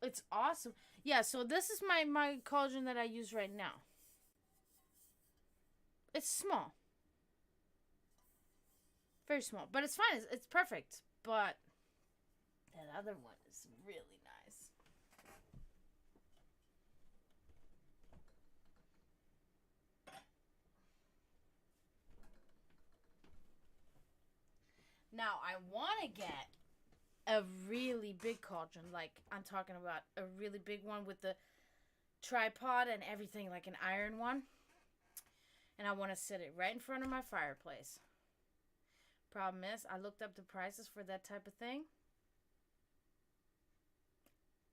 It's awesome. Yeah, so this is my cauldron that I use right now. It's small. Very small. But it's fine. It's perfect. But that other one is really nice. Now, I want to get a really big cauldron. Like, I'm talking about a really big one with the tripod and everything, like an iron one. And I want to set it right in front of my fireplace. Problem is, I looked up the prices for that type of thing.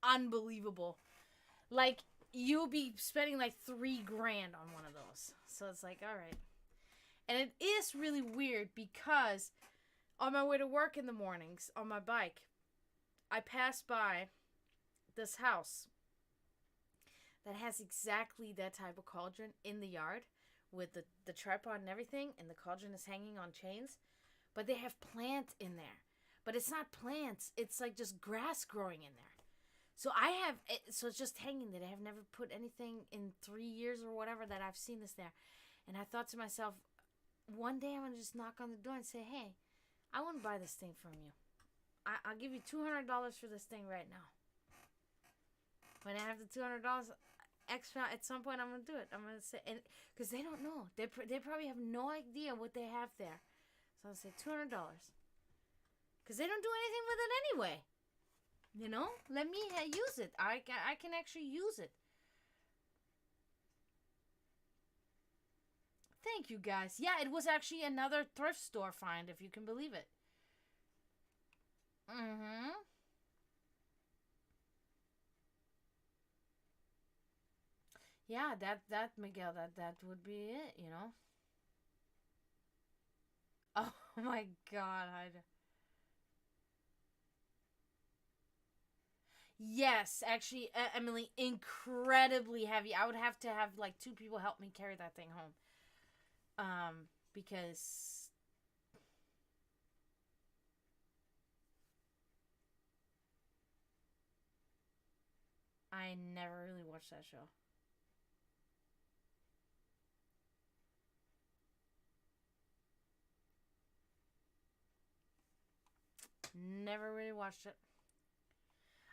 Unbelievable. Like, you'll be spending like $3,000 on one of those. So it's like, all right. And it is really weird because on my way to work in the mornings on my bike, I pass by this house that has exactly that type of cauldron in the yard with the tripod and everything, and the cauldron is hanging on chains. But they have plants in there. But it's not plants. It's like just grass growing in there. So it's just hanging there. I have never put anything in 3 years or whatever that I've seen this there. And I thought to myself, one day I'm going to just knock on the door and say, hey, I want to buy this thing from you. I'll give you $200 for this thing right now. When I have the $200 extra, at some point I'm going to do it. I'm going to say, because they don't know. They probably have no idea what they have there. So I'll say $200. Because they don't do anything with it anyway. You know? Let me use it. I can actually use it. Thank you, guys. Yeah, it was actually another thrift store find, if you can believe it. Mm-hmm. Yeah, that Miguel, that would be it, you know? Oh my god, Yes, actually, Emily, incredibly heavy. I would have to have like two people help me carry that thing home. Because I never really watched that show. Never really watched it.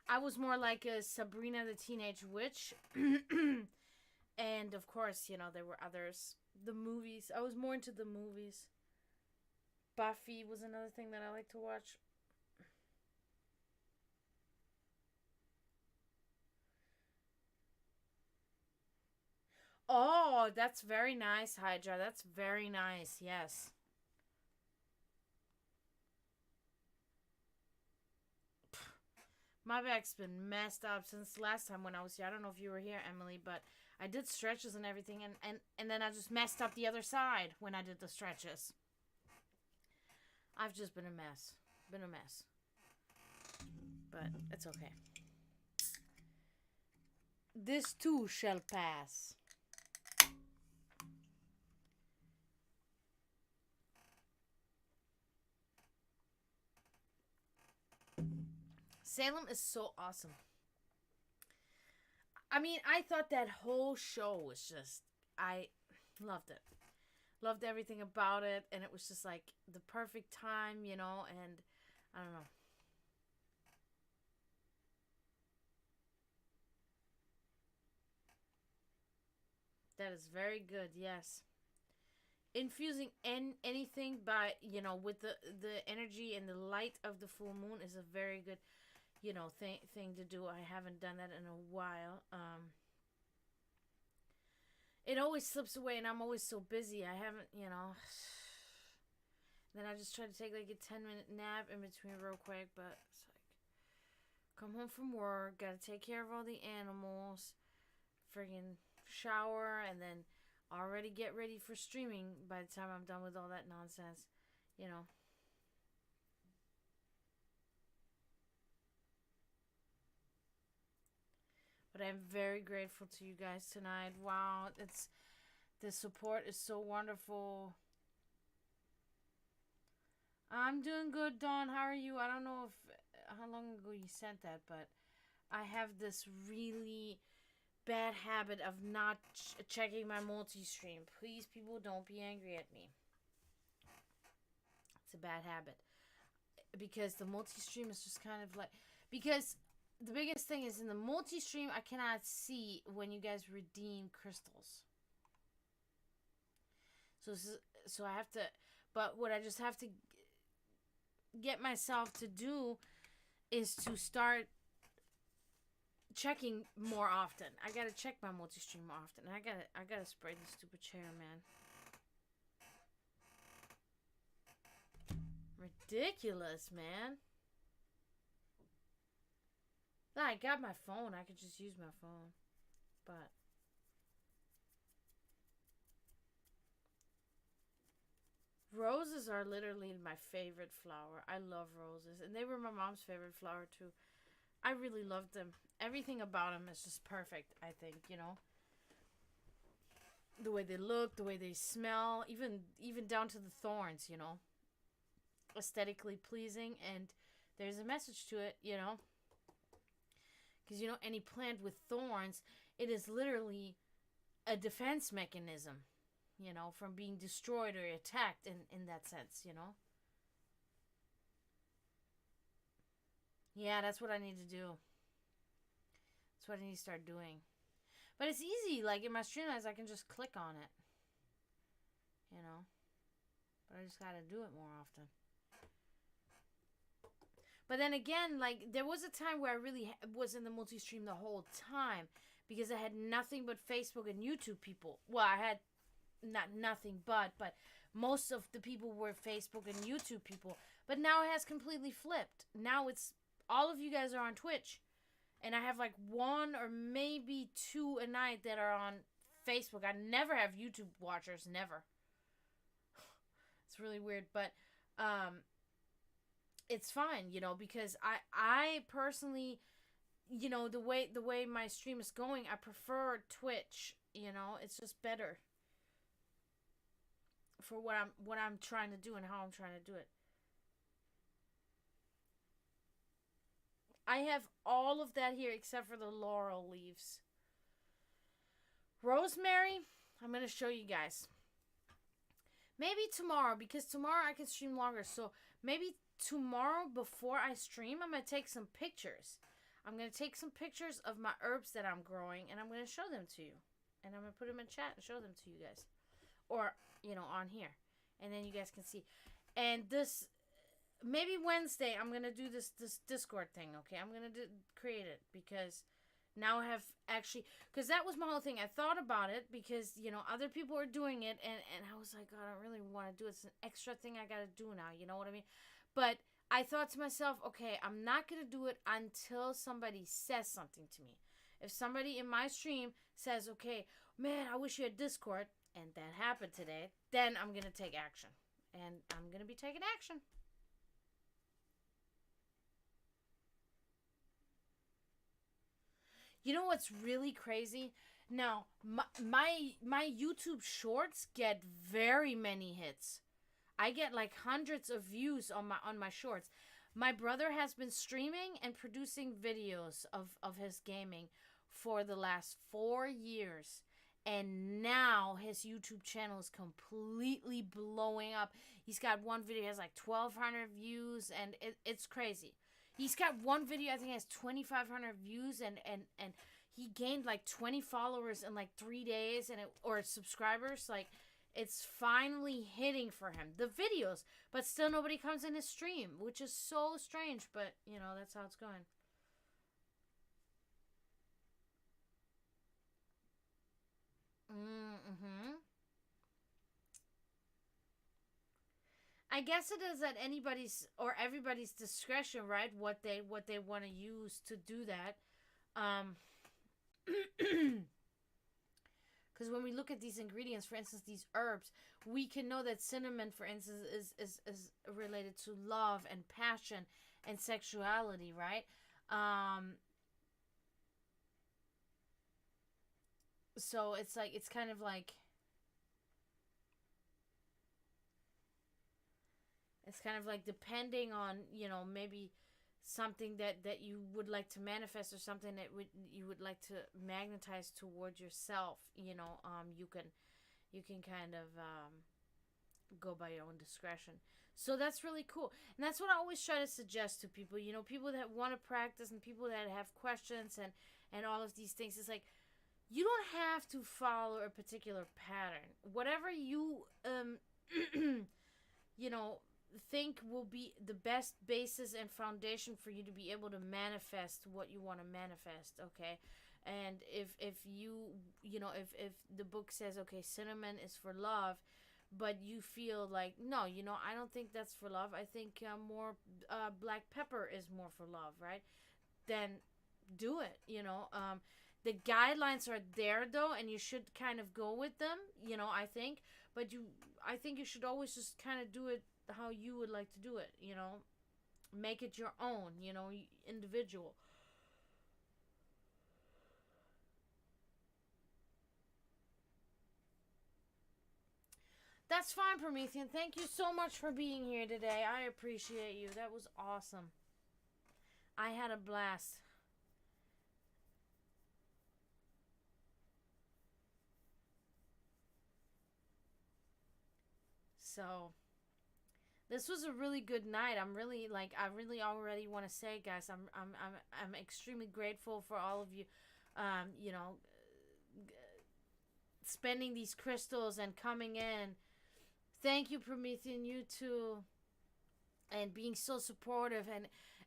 I was more like a Sabrina the Teenage Witch. And of course, there were others. The movies. I was more into the movies. Buffy was another thing that I like to watch. Oh, that's very nice, Hydra. That's very nice. Yes. My back's been messed up since last time when I was here. I don't know if you were here, Emily, but I did stretches and everything, and then I just messed up the other side when I did the stretches. I've just been a mess. Been a mess. But it's okay. This too shall pass. Salem is so awesome. I mean, I thought that whole show was just. I loved it. Loved everything about it, and it was just like the perfect time, and I don't know. That is very good, yes. Infusing anything by, with the energy and the light of the full moon is a very good, thing to do. I haven't done that in a while. It always slips away, and I'm always so busy. I haven't. Then I just try to take like a 10-minute nap in between real quick, but it's like come home from work, gotta take care of all the animals, friggin' shower, and then already get ready for streaming by the time I'm done with all that nonsense, you know. But I'm very grateful to you guys tonight. Wow, the support is so wonderful. I'm doing good, Dawn. How are you? I don't know if how long ago you sent that, but I have this really bad habit of not checking my multi-stream. Please, people, don't be angry at me. It's a bad habit because the multi-stream is just kind of like because the biggest thing is in the multi-stream I cannot see when you guys redeem crystals. So so I have to, but what I just have to get myself to do is to start checking more often. I gotta check my multi-stream more often. I gotta spray this stupid chair, man. Ridiculous, man. I got my phone. I could just use my phone. But roses are literally my favorite flower. I love roses. And they were my mom's favorite flower too. I really loved them. Everything about them is just perfect, I think. The way they look, the way they smell, even down to the thorns. Aesthetically pleasing, and there's a message to it. Because any plant with thorns, it is literally a defense mechanism, from being destroyed or attacked in that sense. Yeah, that's what I need to do. That's what I need to start doing. But it's easy. Like in my streamlines, I can just click on it. You know? But I just gotta do it more often. But then again, like, there was a time where I really was in the multi-stream the whole time. Because I had nothing but Facebook and YouTube people. Well, I had not nothing but most of the people were Facebook and YouTube people. But now it has completely flipped. Now it's all of you guys are on Twitch. And I have like one or maybe two a night that are on Facebook. I never have YouTube watchers, never. It's really weird, but it's fine, because I personally you know, the way my stream is going, I prefer Twitch. You know, it's just better for what I'm trying to do and how I'm trying to do it. I have all of that here except for the laurel leaves. Rosemary, I'm going to show you guys. Maybe tomorrow, because tomorrow I can stream longer. So maybe tomorrow before I stream, I'm going to take some pictures. I'm going to take some pictures of my herbs that I'm growing, and I'm going to show them to you. And I'm going to put them in chat and show them to you guys. Or, you know, on here. And then you guys can see. And this, maybe Wednesday, I'm going to do this Discord thing, okay? I'm going to create it, because now I have actually, because that was my whole thing. I thought about it because, you know, other people are doing it, and I was like, God, I don't really want to do it. It's an extra thing I got to do now, you know what I mean? But I thought to myself, okay, I'm not going to do it until somebody says something to me. If somebody in my stream says, okay, man, I wish you had Discord, and that happened today, then I'm going to take action. And I'm going to be taking action. You know what's really crazy? Now, my YouTube shorts get very many hits. I get like hundreds of views on my shorts. My brother has been streaming and producing videos of his gaming for the last 4 years. And now his YouTube channel is completely blowing up. He's got one video has like 1,200 views, and it's crazy. He's got one video I think has 2,500 views, and he gained like 20 followers in like 3 days, or subscribers. Like, it's finally hitting for him, the videos, but still nobody comes in his stream, which is so strange. But you know, that's how it's going. Mm-hmm. I guess it is at anybody's or everybody's discretion, right? What they want to use to do that. Um, because when we look at these ingredients, for instance, these herbs, we can know that cinnamon, for instance, is related to love and passion and sexuality, right? Um, so it's like it's kind of like depending on, you know, maybe something that you would like to manifest, or something that you would like to magnetize towards yourself, you know, you can kind of go by your own discretion. So that's really cool, and that's what I always try to suggest to people, you know, people that want to practice and people that have questions and all of these things. It's like, you don't have to follow a particular pattern. Whatever you you know, think will be the best basis and foundation for you to be able to manifest what you want to manifest, okay? And if you know, if the book says, okay, cinnamon is for love, but you feel like, no, you know, I don't think that's for love, I think more black pepper is more for love, right? Then do it, you know. The guidelines are there though, and you should kind of go with them, you know, I think. But I think you should always just kind of do it how you would like to do it, you know. Make it your own, you know, individual. That's fine, Promethean. Thank you so much for being here today. I appreciate you. That was awesome. I had a blast. So, this was a really good night. I'm really like, I really already want to say, guys, I'm extremely grateful for all of you, you know, spending these crystals and coming in. Thank you, Promethean, you too, and being so supportive,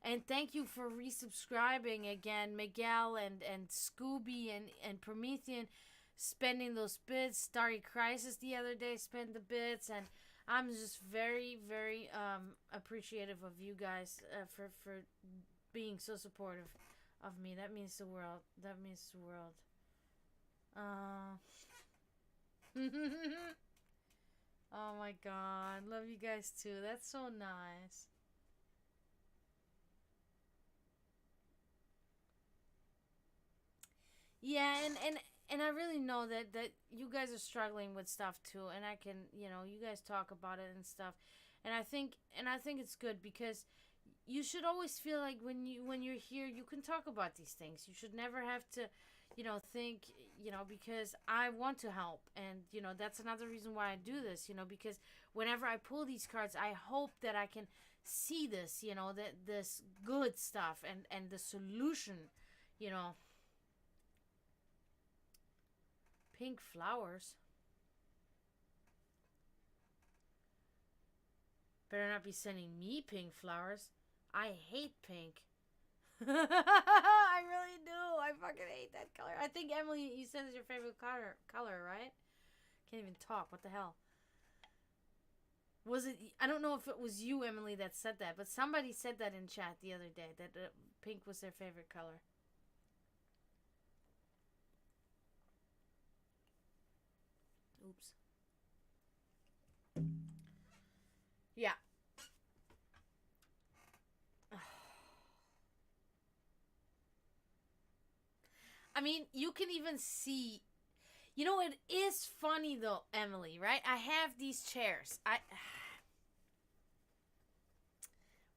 and thank you for resubscribing again, Miguel and Scooby and Promethean, spending those bits. Starry Crisis the other day spent the bits, and I'm just very, very appreciative of you guys for being so supportive of me. That means the world. That means the world. Oh my God, love you guys too. That's so nice. Yeah, and I really know that you guys are struggling with stuff too, and I can, you guys talk about it and stuff. And I think it's good because you should always feel like when you're here, you can talk about these things. You should never have to, think, because I want to help, and that's another reason why I do this, because whenever I pull these cards, I hope that I can see this, that this good stuff and the solution, you know. Pink flowers. Better not be sending me pink flowers. I hate pink. I really do. I fucking hate that color. I think, Emily, you said it's your favorite color, right? Can't even talk. What the hell? Was it? I don't know if it was you, Emily, that said that, but somebody said that in chat the other day, that pink was their favorite color. Oops. Yeah. I mean, you can even see. It is funny though, Emily, right? I have these chairs.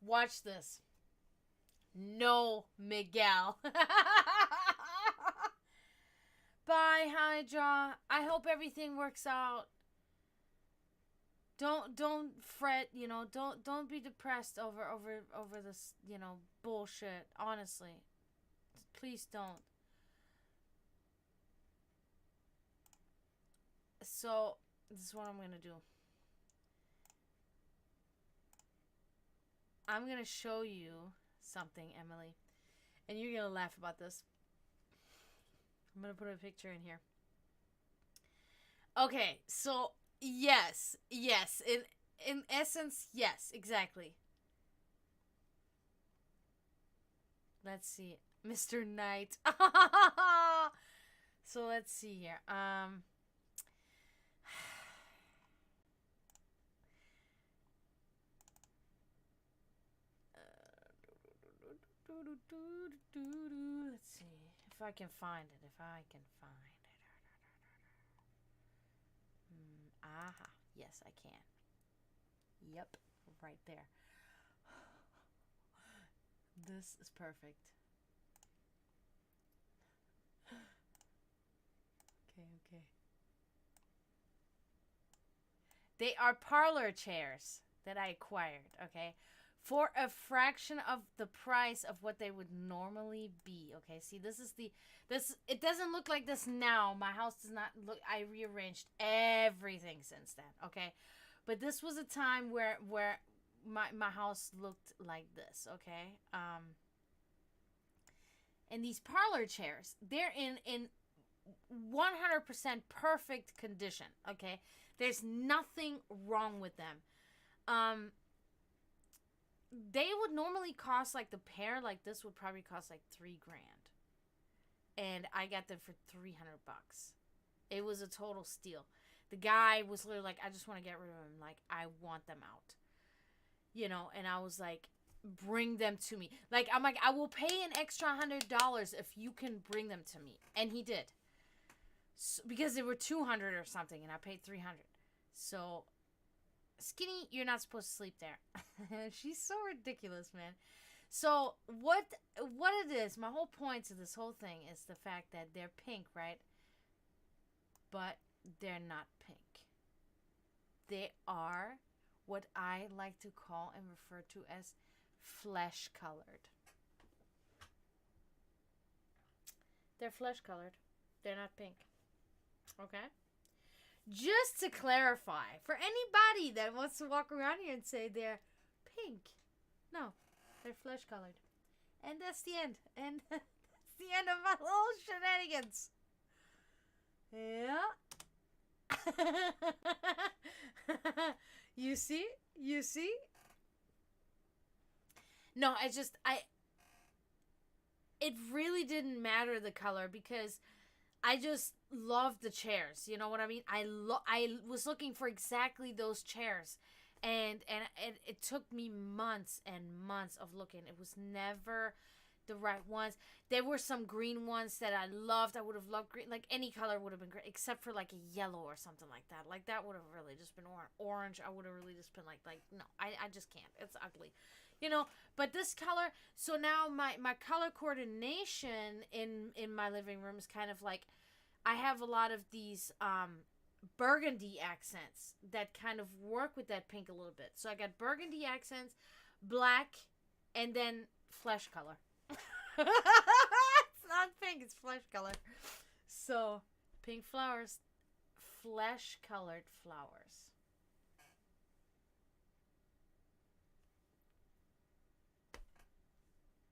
Watch this. No, Miguel. Bye, Hydra. I hope everything works out. Don't fret, don't be depressed over this, bullshit. Honestly. Please don't. So, this is what I'm gonna do. I'm gonna show you something, Emily. And you're gonna laugh about this. I'm gonna put a picture in here. Okay, so yes. In essence, yes, exactly. Let's see. Mr. Knight. So let's see here. Let's see if I can find it. Aha. Yes, I can. Yep. Right there. This is perfect. Okay. They are parlor chairs that I acquired, okay? For a fraction of the price of what they would normally be. Okay, see, it doesn't look like this now. My house does not look. I rearranged everything since then. Okay, but this was a time where my house looked like this. Okay, and these parlor chairs, they're in 100% perfect condition. Okay, there's nothing wrong with them. They would normally cost, like, the pair like this would probably cost like $3,000, and I got them for $300. It was a total steal. The guy was literally like, I just want to get rid of them. Like, I want them out, and I was like, bring them to me. Like, I'm like, I will pay an extra $100 if you can bring them to me. And he did, because they were $200 or something, and I paid $300. So, Skinny, you're not supposed to sleep there. She's so ridiculous, man. So what it is, my whole point to this whole thing is the fact that they're pink, right? But they're not pink. They are what I like to call and refer to as flesh colored. They're flesh colored. They're not pink. Okay? Just to clarify, for anybody that wants to walk around here and say they're pink, no, they're flesh colored. And that's the end. And that's the end of my little shenanigans. Yeah. You see? No, it really didn't matter the color, because I just love the chairs. You know what I mean? I was looking for exactly those chairs, and it took me months and months of looking. It was never the right ones. There were some green ones that I loved. I would have loved green. Like, any color would have been great, except for, like, a yellow or something like that. Like, that would have really just been orange. I would have really just been like, no, I just can't. It's ugly. You know, but this color, so now my color coordination in my living room is kind of like, I have a lot of these burgundy accents that kind of work with that pink a little bit. So I got burgundy accents, black, and then flesh color. It's not pink, it's flesh color. So, pink flowers, flesh colored flowers.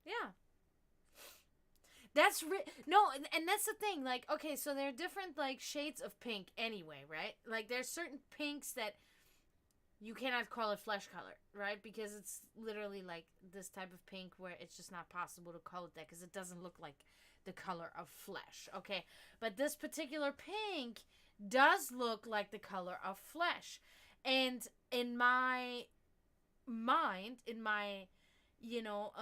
Yeah. No, and that's the thing. Like, okay, so there are different, like, shades of pink anyway, right? Like, there's certain pinks that you cannot call it flesh color, right? Because it's literally like this type of pink where it's just not possible to call it that because it doesn't look like the color of flesh, okay? But this particular pink does look like the color of flesh. And in my mind, in my, you know,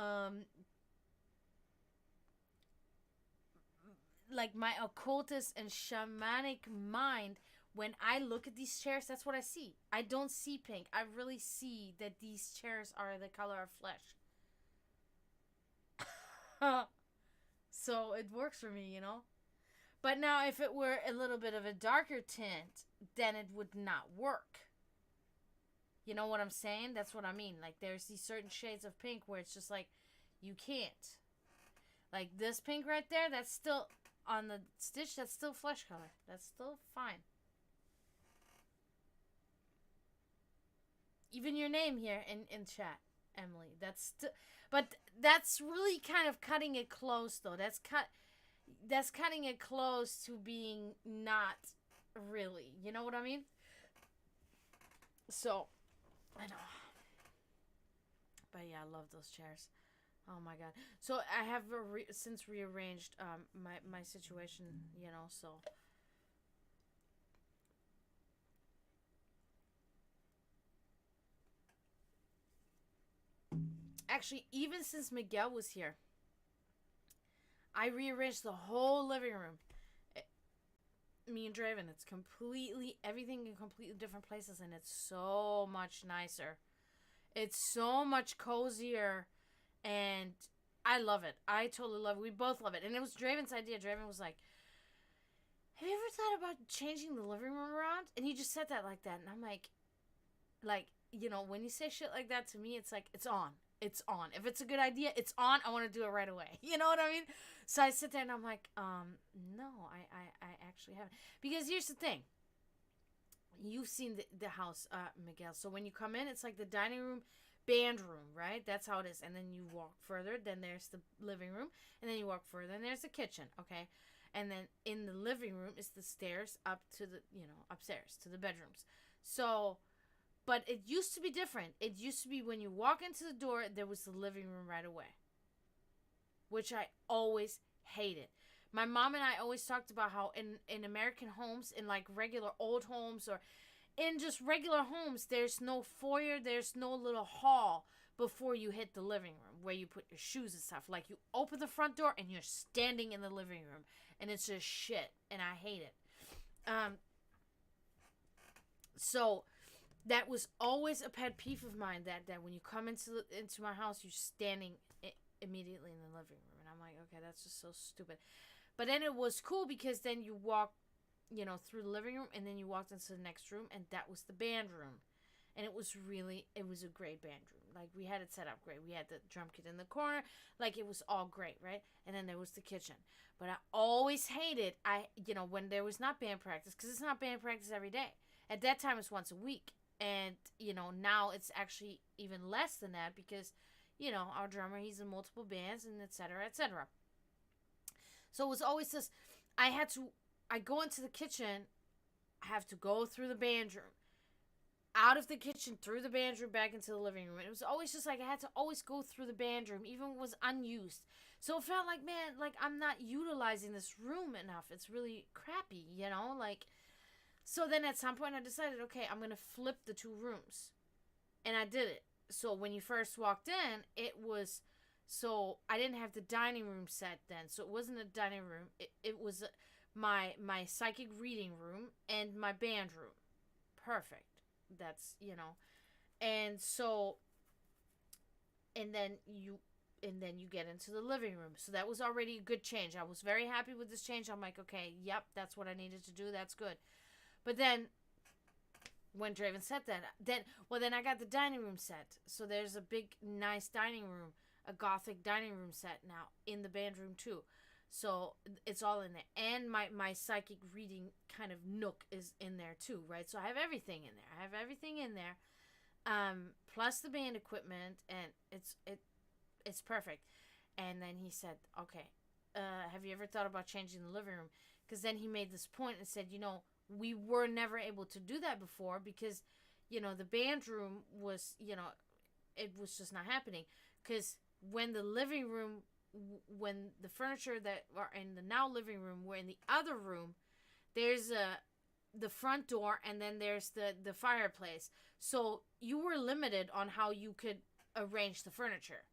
like my occultist and shamanic mind, when I look at these chairs, that's what I see. I don't see pink. I really see that these chairs are the color of flesh. So it works for me, you know? But now if it were a little bit of a darker tint, then it would not work. You know what I'm saying? That's what I mean. Like, there's these certain shades of pink where it's just like, you can't. Like this pink right there, that's still on the stitch, that's still flesh color. That's still fine. Even your name here in chat, Emily. But that's really kind of cutting it close, though. That's cutting it close to being not really. You know what I mean? So, I know. But yeah, I love those chairs. Oh my god. So I have since rearranged my situation, you know, so. Actually, even since Miguel was here, I rearranged the whole living room. Me and Draven, it's completely, everything in completely different places, and it's so much nicer. It's so much cozier, and I love it. I totally love it. We both love it. And it was Draven's idea. Draven was like, have you ever thought about changing the living room around? And he just said that like that. And I'm like, you know, when you say shit like that to me, it's like, it's on. It's on. If it's a good idea, it's on. I want to do it right away. You know what I mean? So I sit there and I'm like, no, I actually haven't. Because here's the thing. You've seen the house, Miguel. So when you come in, it's like the dining room, band room, right? That's how it is. And then you walk further, then there's the living room. And then you walk further, and there's the kitchen, okay? And then in the living room is the stairs up to the, you know, upstairs to the bedrooms. So, but it used to be different. It used to be when you walk into the door, there was the living room right away, which I always hated. My mom and I always talked about how in American homes, in like regular old homes or in just regular homes, there's no foyer, there's no little hall before you hit the living room where you put your shoes and stuff. Like, you open the front door and you're standing in the living room, and it's just shit, and I hate it. So that was always a pet peeve of mine, that when you come into my house, you're standing immediately in the living room. And I'm like, okay, that's just so stupid. But then it was cool because then you walk, you know, through the living room, and then you walked into the next room, and that was the band room. And it was a great band room. Like, we had it set up great. We had the drum kit in the corner. Like, it was all great, right? And then there was the kitchen. But I always hated, when there was not band practice, because it's not band practice every day. At that time, it's once a week. And, you know, now it's actually even less than that because, you know, our drummer, he's in multiple bands and et cetera, et cetera. So it was always this, I go into the kitchen, I have to go through the band room, out of the kitchen, through the band room, back into the living room. It was always just like I had to always go through the band room, even when it was unused. So it felt like, man, like I'm not utilizing this room enough. It's really crappy, you know, like. So then at some point I decided, okay, I'm going to flip the two rooms. And I did it. So when you first walked in, it was So I didn't have the dining room set then. So it wasn't a dining room. It was my psychic reading room and my band room. Perfect. That's, And so and then you get into the living room. So that was already a good change. I was very happy with this change. I'm like, okay, yep, that's what I needed to do. That's good. But then when Draven said that, then I got the dining room set. So there's a big, nice dining room, a gothic dining room set now in the band room too. So it's all in there. And my psychic reading kind of nook is in there too, right? So I have everything in there. I have everything in there. Plus the band equipment, and it's perfect. And then he said, okay, have you ever thought about changing the living room? Because then he made this point and said, we were never able to do that before because, the band room was, it was just not happening. Because when the living room, when the furniture that are in the now living room were in the other room, there's the front door and then there's the fireplace. So you were limited on how you could arrange the furniture.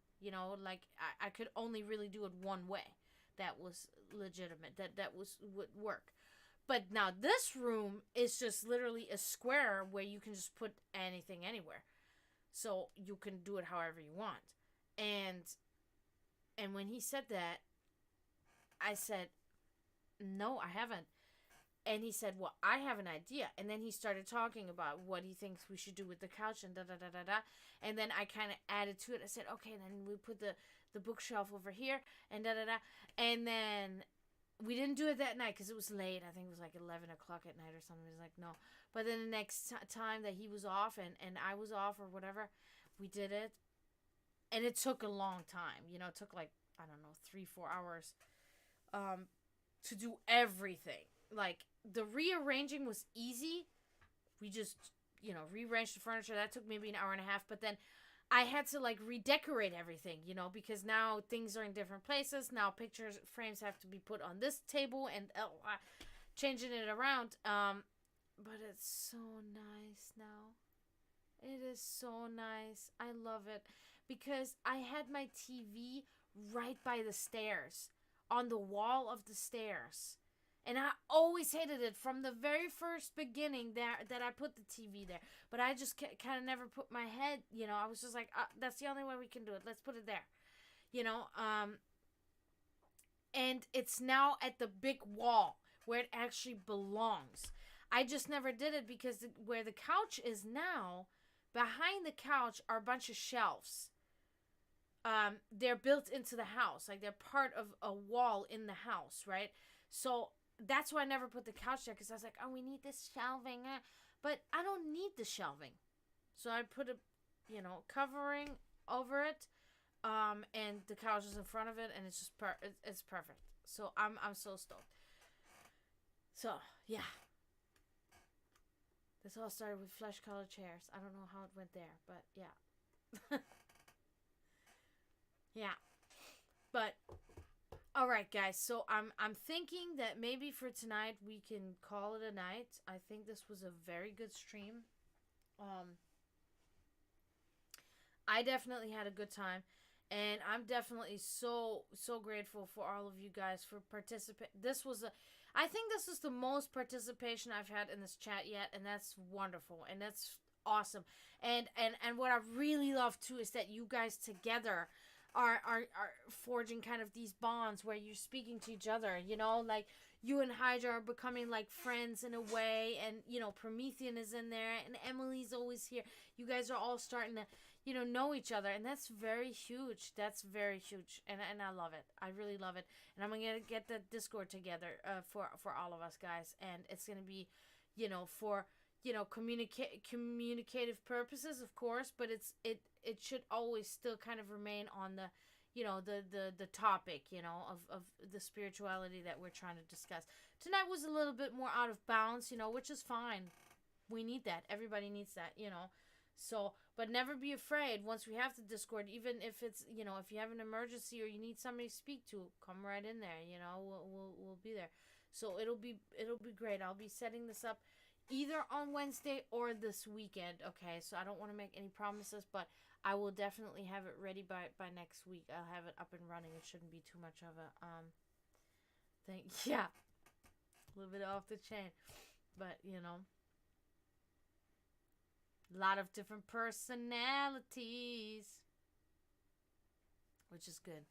Like I could only really do it one way. That was legitimate. That would work. But now this room is just literally a square where you can just put anything anywhere. So you can do it however you want. And when he said that, I said, no, I haven't. And he said, well, I have an idea. And then he started talking about what he thinks we should do with the couch and da-da-da-da-da. And then I kind of added to it. I said, okay, then we put the bookshelf over here and da-da-da. And then we didn't do it that night because it was late. I think it was like 11 o'clock at night or something. He was like, no. But then the next time that he was off and I was off or whatever, we did it. And it took a long time. It took like, I don't know, 3-4 hours to do everything. Like, the rearranging was easy. We just, rearranged the furniture. That took maybe an hour and a half. But then I had to, like, redecorate everything, because now things are in different places. Now pictures frames have to be put on this table and changing it around. But it's so nice now. It is so nice. I love it. Because I had my TV right by the stairs, on the wall of the stairs. And I always hated it from the very first beginning that I put the TV there. But I just kind of never put my head, I was just like, that's the only way we can do it. Let's put it there. And it's now at the big wall where it actually belongs. I just never did it because where the couch is now, behind the couch are a bunch of shelves. They're built into the house. Like, they're part of a wall in the house, right? So that's why I never put the couch there, because I was like, oh, we need this shelving. But I don't need the shelving. So I put a, covering over it. And the couch is in front of it, and it's just it's perfect. So I'm so stoked. So, yeah. This all started with flesh-colored chairs. I don't know how it went there, but yeah. Yeah. But all right, guys. So I'm thinking that maybe for tonight we can call it a night. I think this was a very good stream. I definitely had a good time, and I'm definitely so grateful for all of you guys for participating. I think this is the most participation I've had in this chat yet, and that's wonderful, and that's awesome. And what I really love too is that you guys together are forging kind of these bonds where you're speaking to each other, like you and Hydra are becoming like friends in a way, and Promethean is in there, and Emily's always here. You guys are all starting to know each other, and that's very huge. That's very huge, and I love it. I really love it, and I'm gonna get the Discord together for all of us guys, and it's gonna be for communicative purposes, of course, but it should always still kind of remain on the the topic of the spirituality that we're trying to discuss. Tonight was a little bit more out of bounds, which is fine. We need that. Everybody needs that, So, but never be afraid once we have the Discord, even if it's, if you have an emergency or you need somebody to speak to, come right in there, we'll be there. So it'll be great. I'll be setting this up, either on Wednesday or this weekend. Okay, so I don't want to make any promises, but I will definitely have it ready by next week. I'll have it up and running. It shouldn't be too much of a thing. Yeah, a little bit off the chain, but you know, a lot of different personalities, which is good.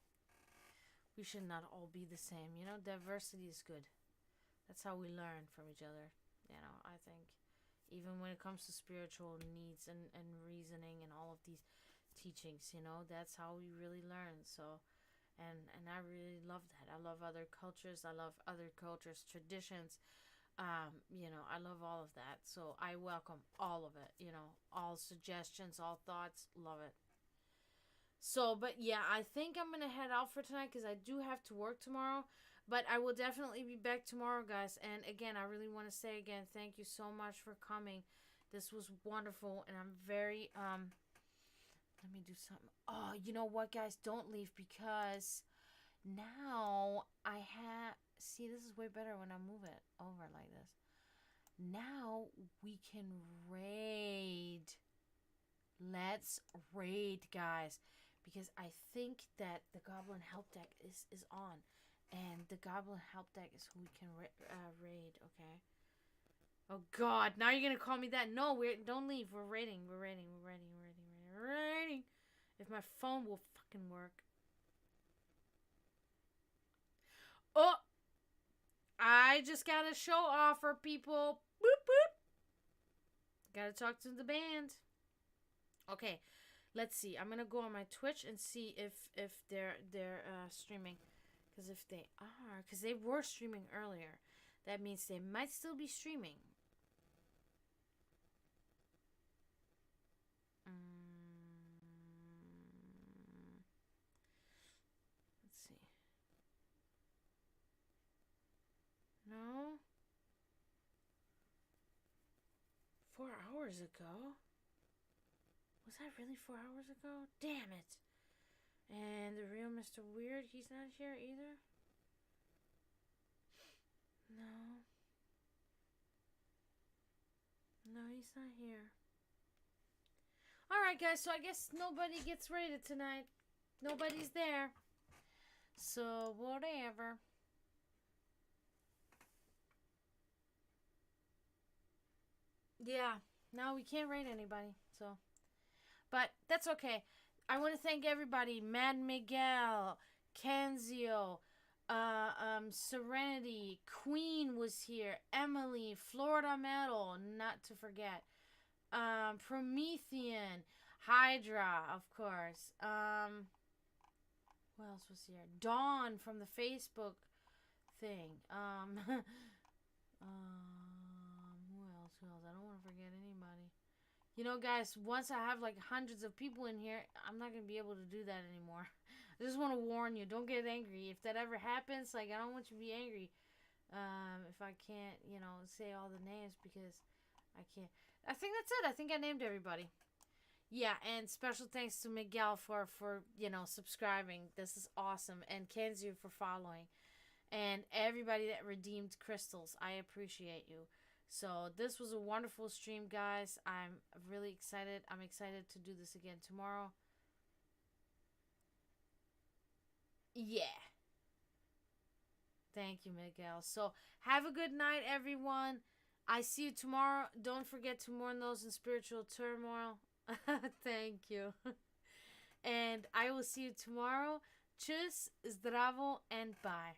We should not all be the same. You know, diversity is good. That's how we learn from each other. You know, I think even when it comes to spiritual needs and reasoning and all of these teachings, you know, that's how we really learn. So, and I really love that. I love other cultures. I love other cultures, traditions. You know, I love all of that. So I welcome all of it. You know, all suggestions, all thoughts. Love it. So, but yeah, I think I'm gonna head out for tonight because I do have to work tomorrow. But I will definitely be back tomorrow, guys. And again, I really want to say again, thank you so much for coming. This was wonderful, and I'm very Let me do something. Oh, you know what, guys? Don't leave because now I have. See, this is way better when I move it over like this. Now we can raid. Let's raid, guys, because I think that the Goblin Help Deck is on, and the Goblin Help Deck is who we can raid. Okay. Oh God! Now you're gonna call me that? No, don't leave. We're raiding. We're raiding. We're raiding. We're raiding. We're raiding. If my phone will fucking work. Oh, I just got a show offer, people. Boop boop. Gotta talk to the band. Okay, let's see. I'm gonna go on my Twitch and see if they're streaming, because if they are, because they were streaming earlier, that means they might still be streaming. Let's see. No. 4 hours ago. Was that really 4 hours ago? Damn it. And the real Mr. Weird, he's not here either? No. No, he's not here. Alright, guys, so I guess nobody gets raided tonight. Nobody's there. So, whatever. Yeah, no, we can't raid anybody, so. But that's okay. I want to thank everybody. Mad Miguel, Kenzio, Serenity, Queen was here, Emily, Florida Metal, not to forget, Promethean, Hydra, of course. What else was here? Dawn from the Facebook thing. Who else? Who else? I don't want to forget anybody. You know, guys, once I have like hundreds of people in here, I'm not going to be able to do that anymore. I just want to warn you, don't get angry. If that ever happens, like, I don't want you to be angry if I can't, you know, say all the names, because I can't. I think that's it. I think I named everybody. Yeah, and special thanks to Miguel for you know, subscribing. This is awesome. And Kenzu for following. And everybody that redeemed crystals. I appreciate you. So this was a wonderful stream, guys. I'm really excited. I'm excited to do this again tomorrow. Yeah. Thank you, Miguel. So have a good night, everyone. I see you tomorrow. Don't forget to mourn those in spiritual turmoil. Thank you. And I will see you tomorrow. Tschüss, zdravo, and bye.